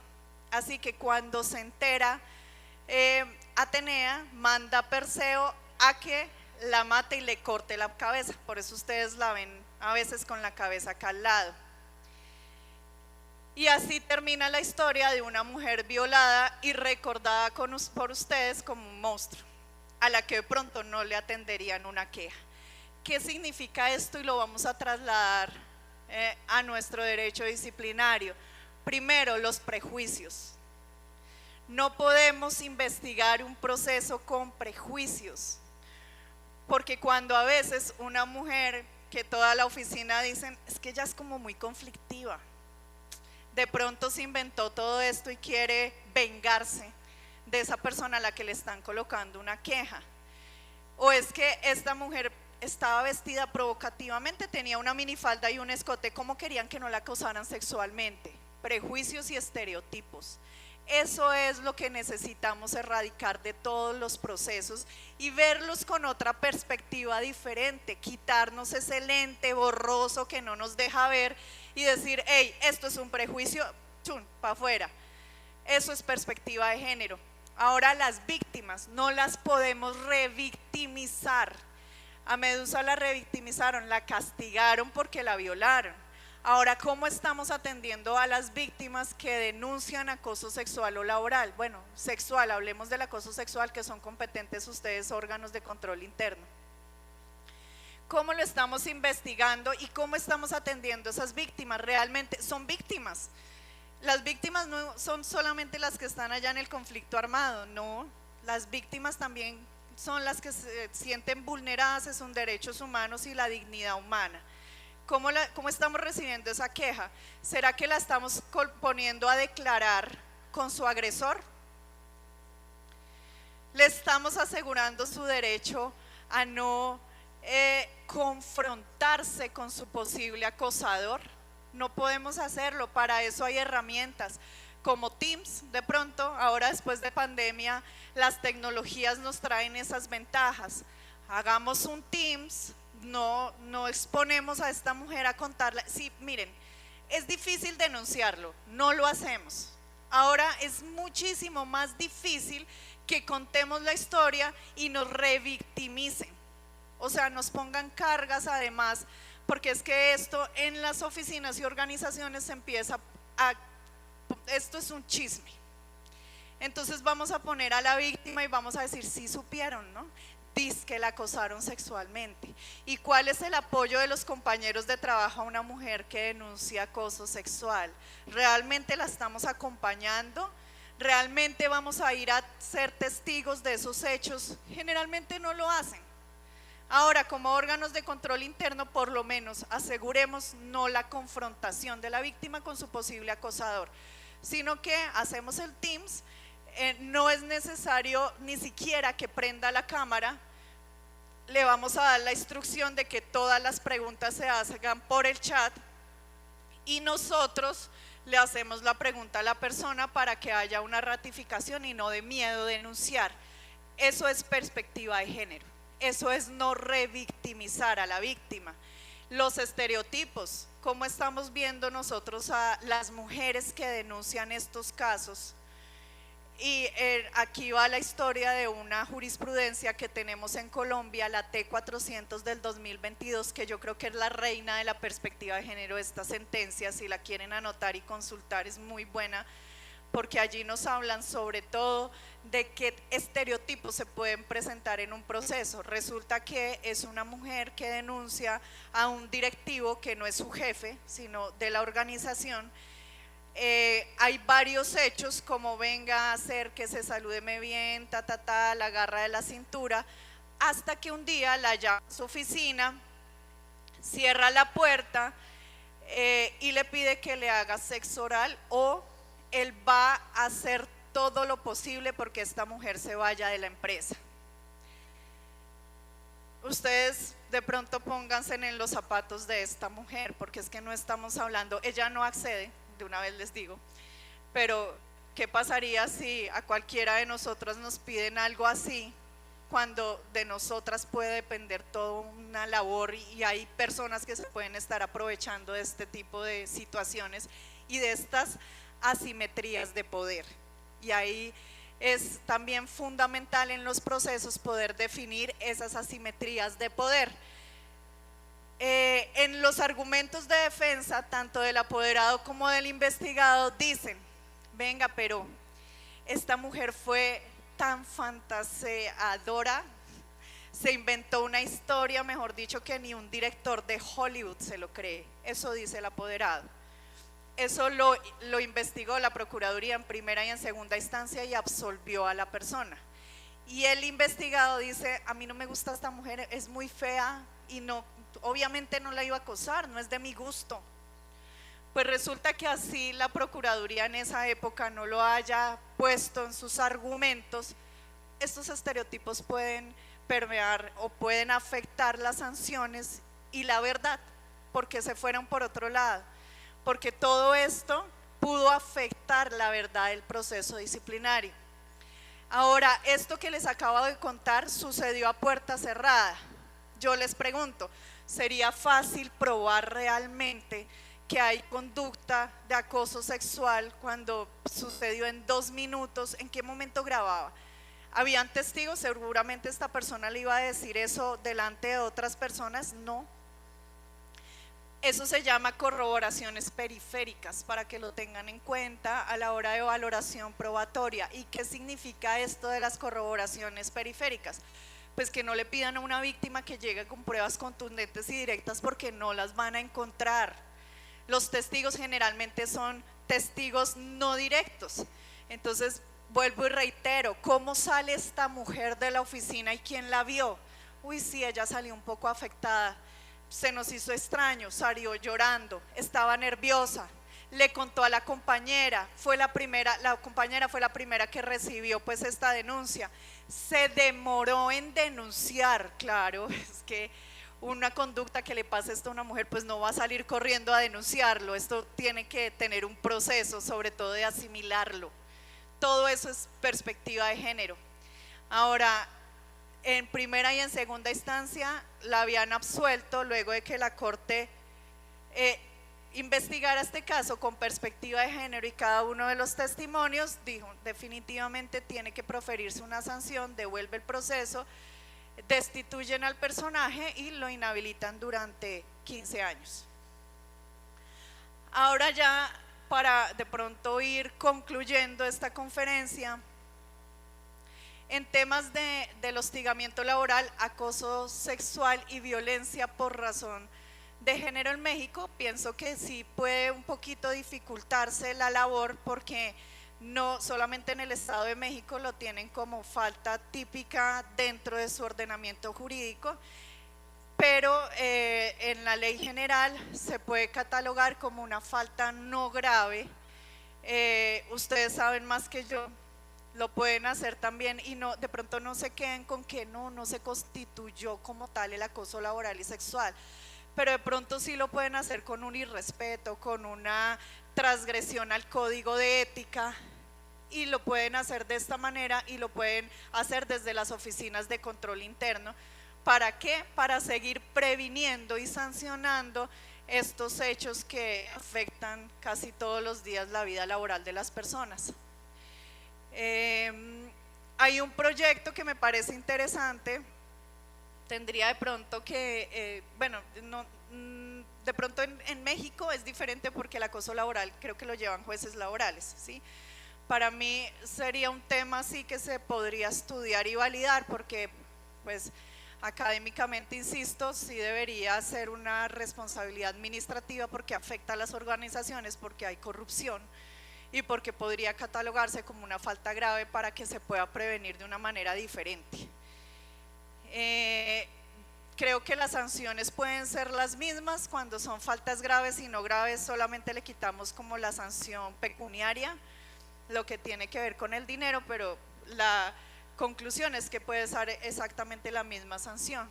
[SPEAKER 2] Así que cuando se entera, Atenea manda a Perseo a que la mate y le corte la cabeza. Por eso ustedes la ven a veces con la cabeza acá al lado. Y así termina la historia de una mujer violada y recordada por ustedes como un monstruo, a la que de pronto no le atenderían una queja. ¿Qué significa esto? Y lo vamos a trasladar a nuestro derecho disciplinario. Primero, los prejuicios. No podemos investigar un proceso con prejuicios, porque cuando a veces una mujer, que toda la oficina dicen, es que ella es como muy conflictiva, de pronto se inventó todo esto y quiere vengarse de esa persona a la que le están colocando una queja. O es que esta mujer estaba vestida provocativamente, tenía una minifalda y un escote, ¿cómo querían que no la acosaran sexualmente? Prejuicios y estereotipos. Eso es lo que necesitamos erradicar de todos los procesos y verlos con otra perspectiva diferente, quitarnos ese lente borroso que no nos deja ver y decir, hey, esto es un prejuicio, chun, para afuera. Eso es perspectiva de género. Ahora las víctimas no las podemos revictimizar. A Medusa la revictimizaron, la castigaron porque la violaron. Ahora, ¿cómo estamos atendiendo a las víctimas que denuncian acoso sexual o laboral? Bueno, sexual, hablemos del acoso sexual, que son competentes ustedes, órganos de control interno. ¿Cómo lo estamos investigando y cómo estamos atendiendo a esas víctimas? Realmente son víctimas. Las víctimas no son solamente las que están allá en el conflicto armado, no, las víctimas también son las que se sienten vulneradas en sus derechos humanos y la dignidad humana. ¿Cómo estamos recibiendo esa queja? ¿Será que la estamos poniendo a declarar con su agresor? ¿Le estamos asegurando su derecho a no confrontarse con su posible acosador? No podemos hacerlo, para eso hay herramientas como Teams. De pronto, ahora después de pandemia, las tecnologías nos traen esas ventajas. Hagamos un Teams, no exponemos a esta mujer a contarla. Sí, miren, es difícil denunciarlo, no lo hacemos. Ahora es muchísimo más difícil que contemos la historia y nos revictimicen, o sea, nos pongan cargas además, porque es que esto en las oficinas y organizaciones se empieza esto es un chisme. Entonces vamos a poner a la víctima y vamos a decir, sí supieron, ¿no? dizque la acosaron sexualmente. ¿Y cuál es el apoyo de los compañeros de trabajo a una mujer que denuncia acoso sexual? ¿Realmente la estamos acompañando? ¿Realmente vamos a ir a ser testigos de esos hechos? Generalmente no lo hacen. Ahora, como órganos de control interno, por lo menos aseguremos no la confrontación de la víctima con su posible acosador, sino que hacemos el Teams. No es necesario ni siquiera que prenda la cámara, le vamos a dar la instrucción de que todas las preguntas se hagan por el chat y nosotros le hacemos la pregunta a la persona para que haya una ratificación y no de miedo de denunciar. Eso es perspectiva de género, eso es no revictimizar a la víctima. Los estereotipos, ¿cómo estamos viendo nosotros a las mujeres que denuncian estos casos? Y aquí va la historia de una jurisprudencia que tenemos en Colombia, la T400 del 2022, que yo creo que es la reina de la perspectiva de género. Esta sentencia, si la quieren anotar y consultar, es muy buena, porque allí nos hablan sobre todo de qué estereotipos se pueden presentar en un proceso. Resulta que es una mujer que denuncia a un directivo que no es su jefe, sino de la organización. Hay varios hechos, como venga a hacer que se salúdeme bien, la agarra de la cintura, hasta que un día la llama a su oficina, cierra la puerta y le pide que le haga sexo oral, o él va a hacer todo lo posible porque esta mujer se vaya de la empresa. Ustedes de pronto pónganse en los zapatos de esta mujer, porque es que no estamos hablando, ella no accede, de una vez les digo, pero ¿qué pasaría si a cualquiera de nosotras nos piden algo así, cuando de nosotras puede depender toda una labor y hay personas que se pueden estar aprovechando de este tipo de situaciones y de estas asimetrías de poder? Y ahí es también fundamental en los procesos poder definir esas asimetrías de poder. En los argumentos de defensa, tanto del apoderado como del investigado, dicen: venga, pero esta mujer fue tan fantaseadora, se inventó una historia, mejor dicho, que ni un director de Hollywood se lo cree. Eso dice el apoderado. Eso lo investigó la Procuraduría en primera y en segunda instancia y absolvió a la persona. Y el investigado dice: a mí no me gusta esta mujer, es muy fea y no, obviamente no la iba a acosar, no es de mi gusto. Pues resulta que así la Procuraduría en esa época no lo haya puesto en sus argumentos, estos estereotipos pueden permear o pueden afectar las sanciones y la verdad, porque se fueron por otro lado, porque todo esto pudo afectar la verdad del proceso disciplinario. Ahora, esto que les acabo de contar sucedió a puerta cerrada. Yo les pregunto, ¿sería fácil probar realmente que hay conducta de acoso sexual cuando sucedió en 2 minutos? ¿En qué momento grababa? ¿Habían testigos? Seguramente esta persona le iba a decir eso delante de otras personas. No. Eso se llama corroboraciones periféricas, para que lo tengan en cuenta a la hora de valoración probatoria. ¿Y qué significa esto de las corroboraciones periféricas? Pues que no le pidan a una víctima que llegue con pruebas contundentes y directas, porque no las van a encontrar. Los testigos generalmente son testigos no directos. Entonces, vuelvo y reitero, ¿cómo sale esta mujer de la oficina y quién la vio? Uy, sí, ella salió un poco afectada, se nos hizo extraño, salió llorando, estaba nerviosa, le contó a la compañera, la compañera fue la primera que recibió pues esta denuncia, se demoró en denunciar. Claro, es que una conducta que le pase esto a una mujer, pues no va a salir corriendo a denunciarlo, esto tiene que tener un proceso, sobre todo de asimilarlo. Todo eso es perspectiva de género. Ahora, en primera y en segunda instancia la habían absuelto luego de que la Corte investigara este caso con perspectiva de género, y cada uno de los testimonios dijo: definitivamente tiene que proferirse una sanción, devuelve el proceso, destituyen al personaje y lo inhabilitan durante 15 años. Ahora ya, para de pronto ir concluyendo esta conferencia, En temas del hostigamiento laboral, acoso sexual y violencia por razón de género en México, pienso que sí puede un poquito dificultarse la labor porque no solamente en el Estado de México lo tienen como falta típica dentro de su ordenamiento jurídico, pero en la ley general se puede catalogar como una falta no grave. Ustedes saben más que yo, lo pueden hacer también y no, de pronto no se queden con que no se constituyó como tal el acoso laboral y sexual, pero de pronto sí lo pueden hacer con un irrespeto, con una transgresión al código de ética, y lo pueden hacer de esta manera y lo pueden hacer desde las oficinas de control interno. ¿Para qué? Para seguir previniendo y sancionando estos hechos que afectan casi todos los días la vida laboral de las personas. Hay un proyecto que me parece interesante, tendría de pronto que, bueno, de pronto en México es diferente porque el acoso laboral creo que lo llevan jueces laborales, ¿sí? Para mí sería un tema así que se podría estudiar y validar porque pues académicamente, insisto, sí debería ser una responsabilidad administrativa porque afecta a las organizaciones, porque hay corrupción y porque podría catalogarse como una falta grave para que se pueda prevenir de una manera diferente. Creo que las sanciones pueden ser las mismas cuando son faltas graves y no graves, solamente le quitamos como la sanción pecuniaria, lo que tiene que ver con el dinero, pero la conclusión es que puede ser exactamente la misma sanción.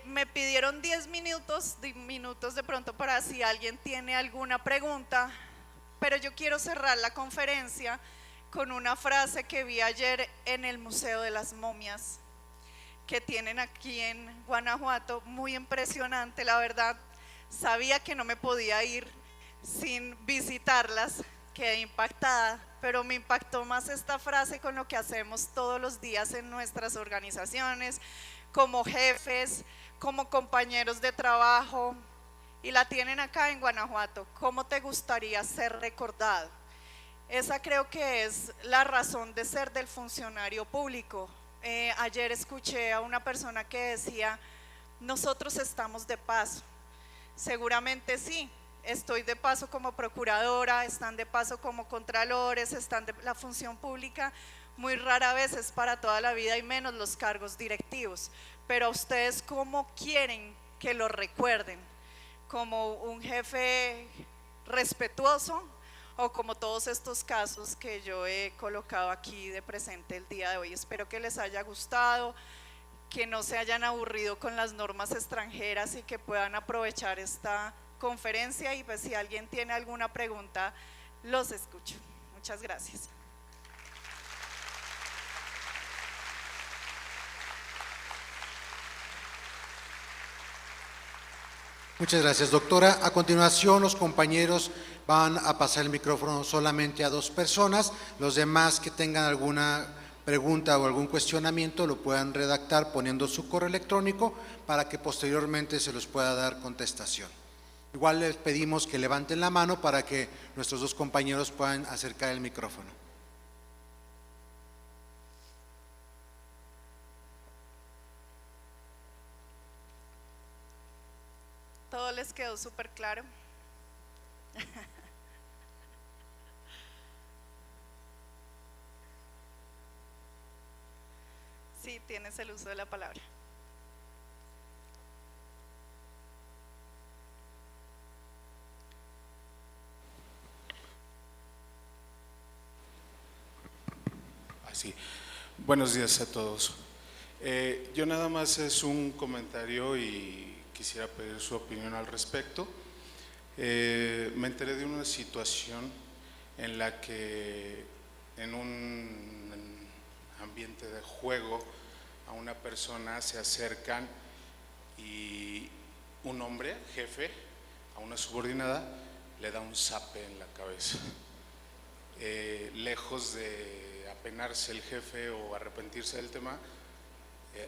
[SPEAKER 2] Me pidieron 10 minutos de pronto para si alguien tiene alguna pregunta, pero yo quiero cerrar la conferencia con una frase que vi ayer en el Museo de las Momias que tienen aquí en Guanajuato, muy impresionante, la verdad. Sabía que no me podía ir sin visitarlas, quedé impactada, pero me impactó más esta frase con lo que hacemos todos los días en nuestras organizaciones, como jefes, como compañeros de trabajo, y la tienen acá en Guanajuato. ¿Cómo te gustaría ser recordado? Esa creo que es la razón de ser del funcionario público. Ayer escuché a una persona que decía, nosotros estamos de paso. Seguramente sí, estoy de paso como procuradora, están de paso como contralores, están de la función pública, muy rara vez es para toda la vida y menos los cargos directivos, pero a ustedes ¿cómo quieren que lo recuerden? ¿Como un jefe respetuoso o como todos estos casos que yo he colocado aquí de presente el día de hoy? Espero que les haya gustado, que no se hayan aburrido con las normas extranjeras y que puedan aprovechar esta conferencia, y pues si alguien tiene alguna pregunta, los escucho. Muchas gracias.
[SPEAKER 1] Muchas gracias, doctora. A continuación, los compañeros van a pasar el micrófono solamente a 2 personas. Los demás que tengan alguna pregunta o algún cuestionamiento lo puedan redactar poniendo su correo electrónico para que posteriormente se los pueda dar contestación. Igual les pedimos que levanten la mano para que nuestros 2 compañeros puedan acercar el micrófono.
[SPEAKER 2] ¿Todo les quedó súper claro? Sí, tienes el uso de la palabra.
[SPEAKER 3] Así. Buenos días a todos. Yo nada más es un comentario y quisiera pedir su opinión al respecto. Me enteré de una situación en la que en un ambiente de juego a una persona se acercan y un hombre, jefe, a una subordinada, le da un zape en la cabeza. Lejos de apenarse el jefe o arrepentirse del tema,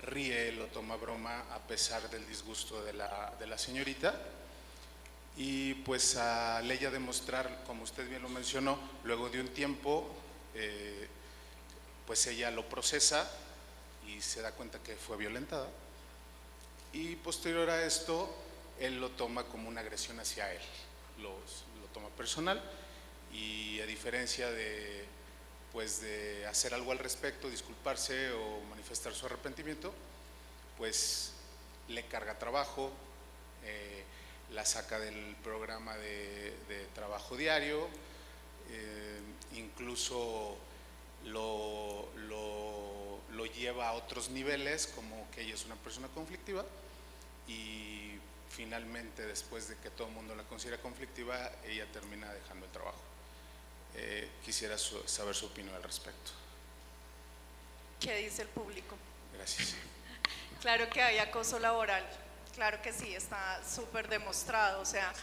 [SPEAKER 3] ríe, lo toma a broma a pesar del disgusto de la señorita, y pues al ella demostrar, como usted bien lo mencionó, luego de un tiempo pues ella lo procesa y se da cuenta que fue violentada, y posterior a esto él lo toma como una agresión hacia él, lo toma personal, y a diferencia de, pues, de hacer algo al respecto, disculparse o manifestar su arrepentimiento, pues le carga trabajo, la saca del programa de trabajo diario, incluso lo lleva a otros niveles, como que ella es una persona conflictiva, y finalmente, después de que todo el mundo la considera conflictiva, ella termina dejando el trabajo. Quisiera saber su opinión al respecto.
[SPEAKER 2] ¿Qué dice el público?
[SPEAKER 3] Gracias.
[SPEAKER 2] Claro que hay acoso laboral, claro que sí, está súper demostrado. O sea,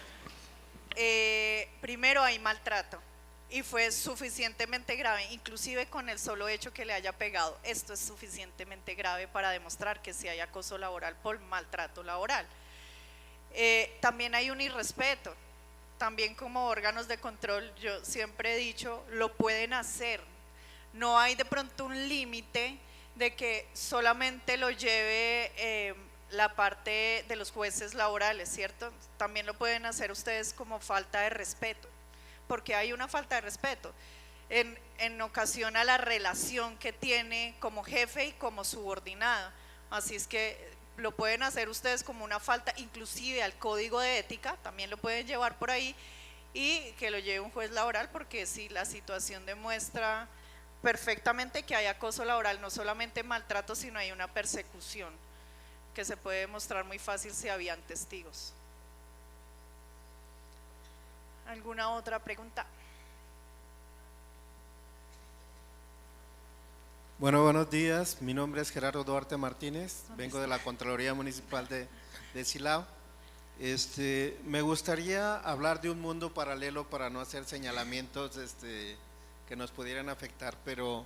[SPEAKER 2] primero hay maltrato y fue suficientemente grave, inclusive con el solo hecho que le haya pegado. Esto es suficientemente grave para demostrar que sí hay acoso laboral por maltrato laboral. También hay un irrespeto. También como órganos de control, yo siempre he dicho, lo pueden hacer. No hay de pronto un límite de que solamente lo lleve la parte de los jueces laborales, ¿cierto? También lo pueden hacer ustedes como falta de respeto, porque hay una falta de respeto en ocasión a la relación que tiene como jefe y como subordinado. Así es que lo pueden hacer ustedes como una falta, inclusive al código de ética, también lo pueden llevar por ahí, y que lo lleve un juez laboral, porque si la situación demuestra perfectamente que hay acoso laboral, no solamente maltrato, sino hay una persecución que se puede demostrar muy fácil si habían testigos. ¿Alguna otra pregunta?
[SPEAKER 4] Bueno, buenos días. Mi nombre es Gerardo Duarte Martínez. Vengo de la Contraloría Municipal de Silao. Me gustaría hablar de un mundo paralelo para no hacer señalamientos que nos pudieran afectar, pero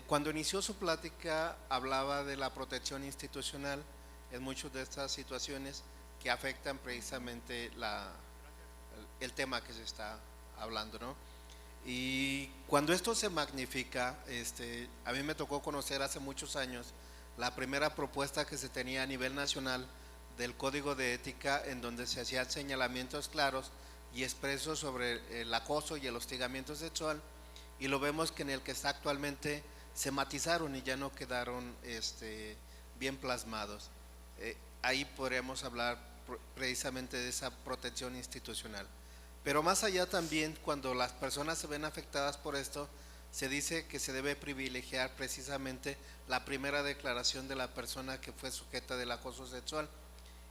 [SPEAKER 4] cuando inició su plática hablaba de la protección institucional en muchas de estas situaciones que afectan precisamente el tema que se está hablando, ¿no? Y cuando esto se magnifica, a mí me tocó conocer hace muchos años la primera propuesta que se tenía a nivel nacional del Código de Ética, en donde se hacían señalamientos claros y expresos sobre el acoso y el hostigamiento sexual, y lo vemos que en el que está actualmente se matizaron y ya no quedaron bien plasmados. Ahí podríamos hablar precisamente de esa protección institucional. Pero más allá también, cuando las personas se ven afectadas por esto, se dice que se debe privilegiar precisamente la primera declaración de la persona que fue sujeta del acoso sexual,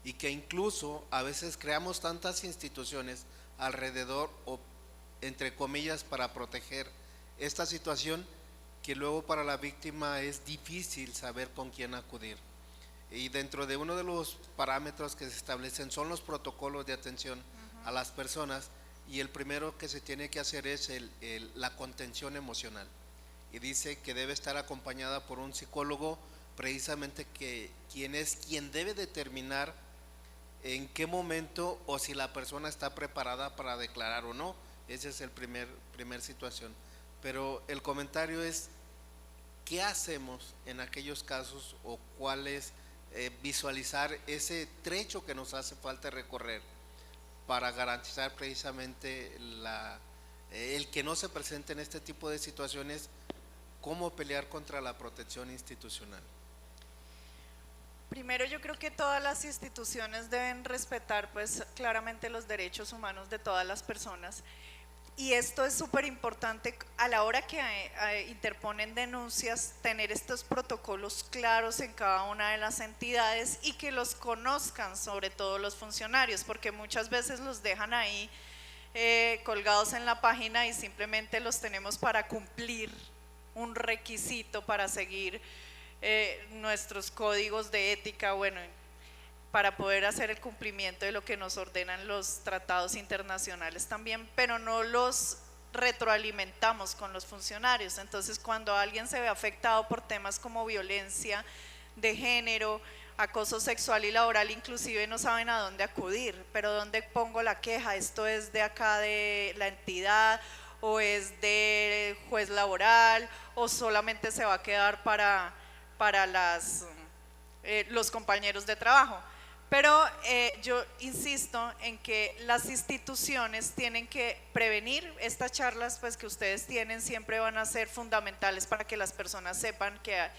[SPEAKER 4] y que incluso a veces creamos tantas instituciones alrededor, o entre comillas, para proteger esta situación, que luego para la víctima es difícil saber con quién acudir. Y dentro de uno de los parámetros que se establecen son los protocolos de atención a las personas, y el primero que se tiene que hacer es la contención emocional, y dice que debe estar acompañada por un psicólogo, precisamente quien debe determinar en qué momento o si la persona está preparada para declarar o no. Esa es el primer situación. Pero el comentario es, ¿qué hacemos en aquellos casos, o cuál es visualizar ese trecho que nos hace falta recorrer para garantizar precisamente el que no se presenten este tipo de situaciones? ¿Cómo pelear contra la protección institucional?
[SPEAKER 2] Primero, yo creo que todas las instituciones deben respetar pues claramente los derechos humanos de todas las personas, y esto es súper importante a la hora que interponen denuncias, tener estos protocolos claros en cada una de las entidades, y que los conozcan sobre todo los funcionarios, porque muchas veces los dejan ahí colgados en la página y simplemente los tenemos para cumplir un requisito para seguir nuestros códigos de ética, bueno, para poder hacer el cumplimiento de lo que nos ordenan los tratados internacionales también, pero no los retroalimentamos con los funcionarios. Entonces, cuando alguien se ve afectado por temas como violencia de género, acoso sexual y laboral, inclusive no saben a dónde acudir, pero dónde pongo la queja, esto es de acá de la entidad, o es de juez laboral o solamente se va a quedar para los compañeros de trabajo. Pero yo insisto en que las instituciones tienen que prevenir. Estas charlas pues, que ustedes tienen siempre van a ser fundamentales para que las personas sepan que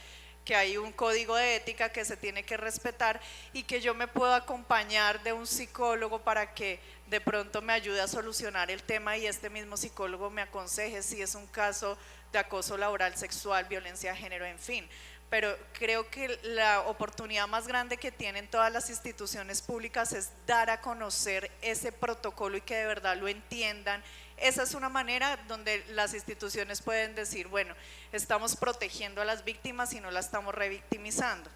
[SPEAKER 2] hay un código de ética que se tiene que respetar y que yo me puedo acompañar de un psicólogo para que de pronto me ayude a solucionar el tema y este mismo psicólogo me aconseje si es un caso de acoso laboral, sexual, violencia de género, en fin. Pero creo que la oportunidad más grande que tienen todas las instituciones públicas es dar a conocer ese protocolo y que de verdad lo entiendan. Esa es una manera donde las instituciones pueden decir, bueno, estamos protegiendo a las víctimas y no las estamos revictimizando.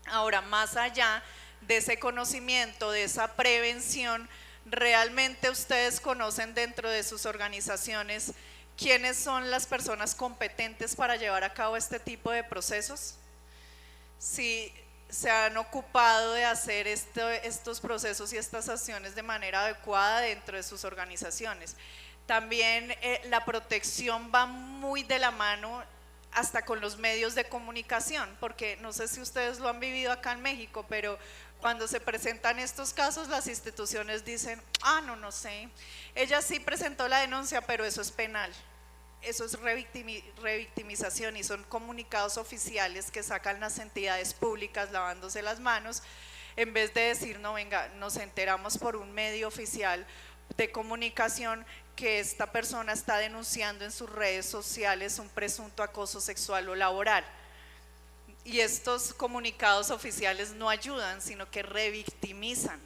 [SPEAKER 2] Ahora, más allá de ese conocimiento, de esa prevención, ¿realmente ustedes conocen dentro de sus organizaciones quiénes son las personas competentes para llevar a cabo este tipo de procesos? Si se han ocupado de hacer estos procesos y estas acciones de manera adecuada dentro de sus organizaciones. También la protección va muy de la mano hasta con los medios de comunicación, porque no sé si ustedes lo han vivido acá en México, pero cuando se presentan estos casos, las instituciones dicen, no sé, ella sí presentó la denuncia, pero eso es penal. Eso es revictimización y son comunicados oficiales que sacan las entidades públicas lavándose las manos, en vez de decir, no, venga, nos enteramos por un medio oficial de comunicación que esta persona está denunciando en sus redes sociales un presunto acoso sexual o laboral. Y estos comunicados oficiales no ayudan, sino que revictimizan.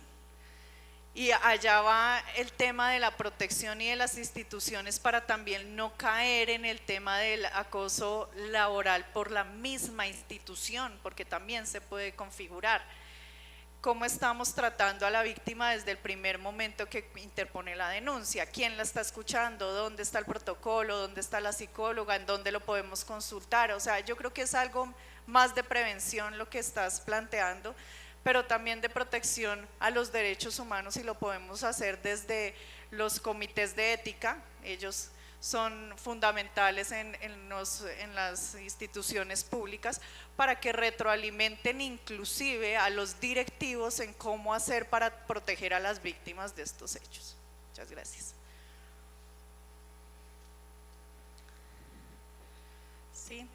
[SPEAKER 2] Y allá va el tema de la protección y de las instituciones para también no caer en el tema del acoso laboral por la misma institución, porque también se puede configurar. ¿Cómo estamos tratando a la víctima desde el primer momento que interpone la denuncia? ¿Quién la está escuchando? ¿Dónde está el protocolo? ¿Dónde está la psicóloga? ¿En dónde lo podemos consultar? O sea, yo creo que es algo más de prevención lo que estás planteando, pero también de protección a los derechos humanos, y lo podemos hacer desde los comités de ética. Ellos son fundamentales en las instituciones públicas para que retroalimenten inclusive a los directivos en cómo hacer para proteger a las víctimas de estos hechos. Muchas gracias. Sí.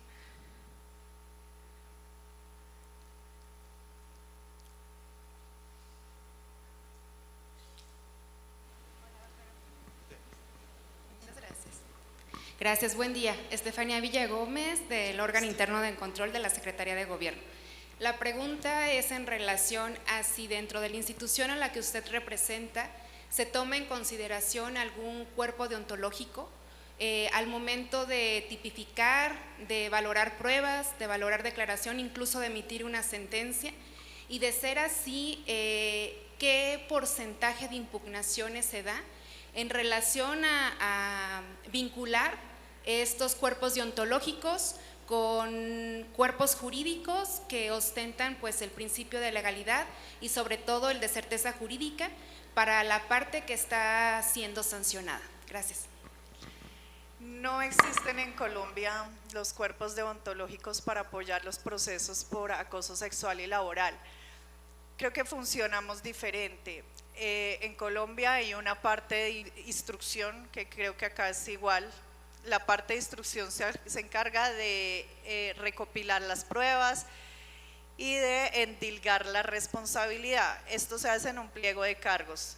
[SPEAKER 5] Gracias, buen día. Estefanía Villagómez, del órgano interno de control de la Secretaría de Gobierno. La pregunta es en relación a si dentro de la institución a la que usted representa se toma en consideración algún cuerpo deontológico al momento de tipificar, de valorar pruebas, de valorar declaración, incluso de emitir una sentencia, y de ser así, ¿qué porcentaje de impugnaciones se da en relación a vincular estos cuerpos deontológicos con cuerpos jurídicos que ostentan pues el principio de legalidad y sobre todo el de certeza jurídica para la parte que está siendo sancionada? Gracias.
[SPEAKER 2] No existen en Colombia los cuerpos deontológicos para apoyar los procesos por acoso sexual y laboral. Creo que funcionamos diferente. En Colombia hay una parte de instrucción que creo que acá es igual. La parte de instrucción se encarga de recopilar las pruebas y de endilgar la responsabilidad. Esto se hace en un pliego de cargos.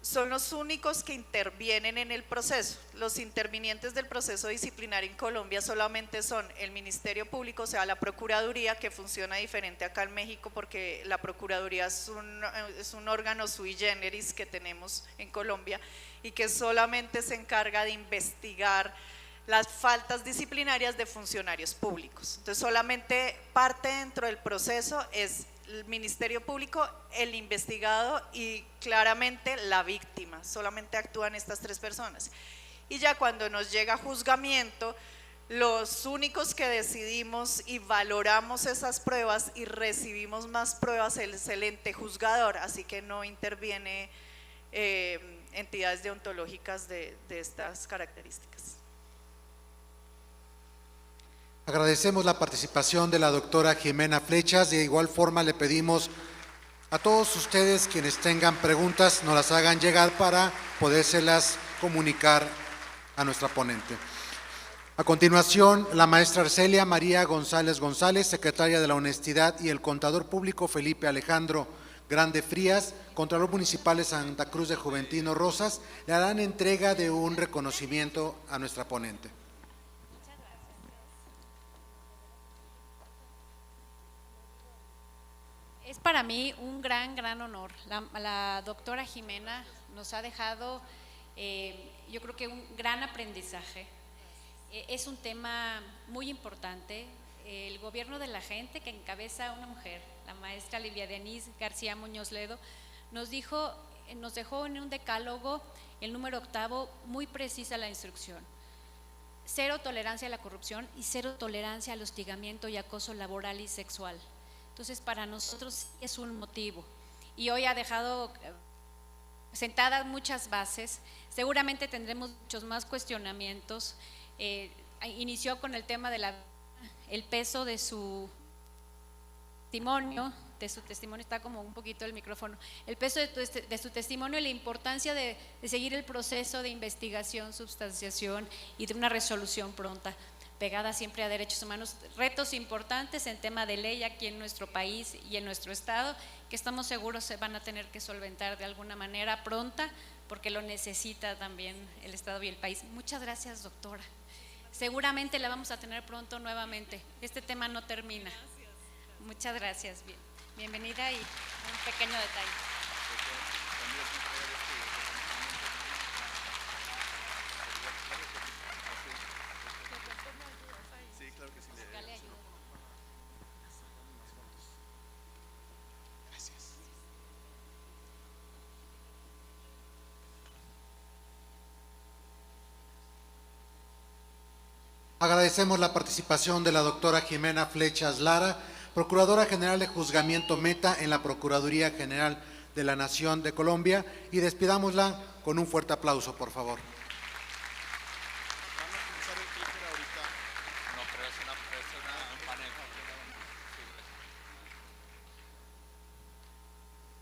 [SPEAKER 2] Son los únicos que intervienen en el proceso. Los intervinientes del proceso disciplinario en Colombia solamente son el Ministerio Público, o sea, la Procuraduría, que funciona diferente acá en México porque la Procuraduría es un órgano sui generis que tenemos en Colombia y que solamente se encarga de investigar las faltas disciplinarias de funcionarios públicos. Entonces, solamente parte dentro del proceso es el Ministerio Público, el investigado y claramente la víctima. Solamente actúan estas tres personas. Y ya cuando nos llega juzgamiento, los únicos que decidimos y valoramos esas pruebas y recibimos más pruebas es el ente juzgador, así que no interviene entidades deontológicas de estas características.
[SPEAKER 1] Agradecemos la participación de la doctora Jimena Flechas. De igual forma le pedimos a todos ustedes quienes tengan preguntas nos las hagan llegar para podérselas comunicar a nuestra ponente. A continuación, la maestra Arcelia María González González, secretaria de la Honestidad, y el contador público Felipe Alejandro Grande Frías, contralor municipal de Santa Cruz de Juventino Rosas, le harán entrega de un reconocimiento a nuestra ponente.
[SPEAKER 6] Es para mí un gran honor. La doctora Jimena nos ha dejado, yo creo que un gran aprendizaje. Es un tema muy importante. El gobierno de la gente que encabeza una mujer, la maestra Livia Denise García Muñoz Ledo, nos dejó en un decálogo, el número 8, muy precisa la instrucción: 0 tolerancia a la corrupción y 0 tolerancia al hostigamiento y acoso laboral y sexual. Entonces, para nosotros es un motivo, y hoy ha dejado sentadas muchas bases. Seguramente tendremos muchos más cuestionamientos. Inició con el tema de el peso de su testimonio, está como un poquito el micrófono, el peso de su testimonio y la importancia de seguir el proceso de investigación, substanciación y de una resolución pronta, pegada siempre a derechos humanos. Retos importantes en tema de ley aquí en nuestro país y en nuestro estado, que estamos seguros se van a tener que solventar de alguna manera pronta, porque lo necesita también el estado y el país. Muchas gracias, doctora. Seguramente la vamos a tener pronto nuevamente. Este tema no termina. Muchas gracias. Bienvenida, y un pequeño detalle.
[SPEAKER 1] Agradecemos la participación de la doctora Jimena Flechas Lara, Procuradora General de Juzgamiento Meta en la Procuraduría General de la Nación de Colombia, y despidámosla con un fuerte aplauso, por favor.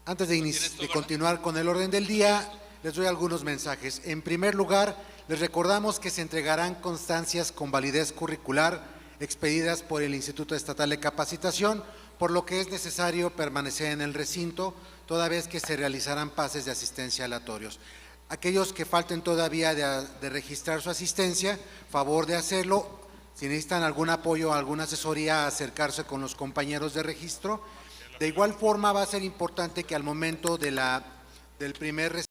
[SPEAKER 1] Antes de continuar con el orden del día, les doy algunos mensajes. En primer lugar, les recordamos que se entregarán constancias con validez curricular expedidas por el Instituto Estatal de Capacitación, por lo que es necesario permanecer en el recinto, toda vez que se realizarán pases de asistencia aleatorios. Aquellos que falten todavía de registrar su asistencia, favor de hacerlo. Si necesitan algún apoyo o alguna asesoría, acercarse con los compañeros de registro. De igual forma, va a ser importante que al momento del primer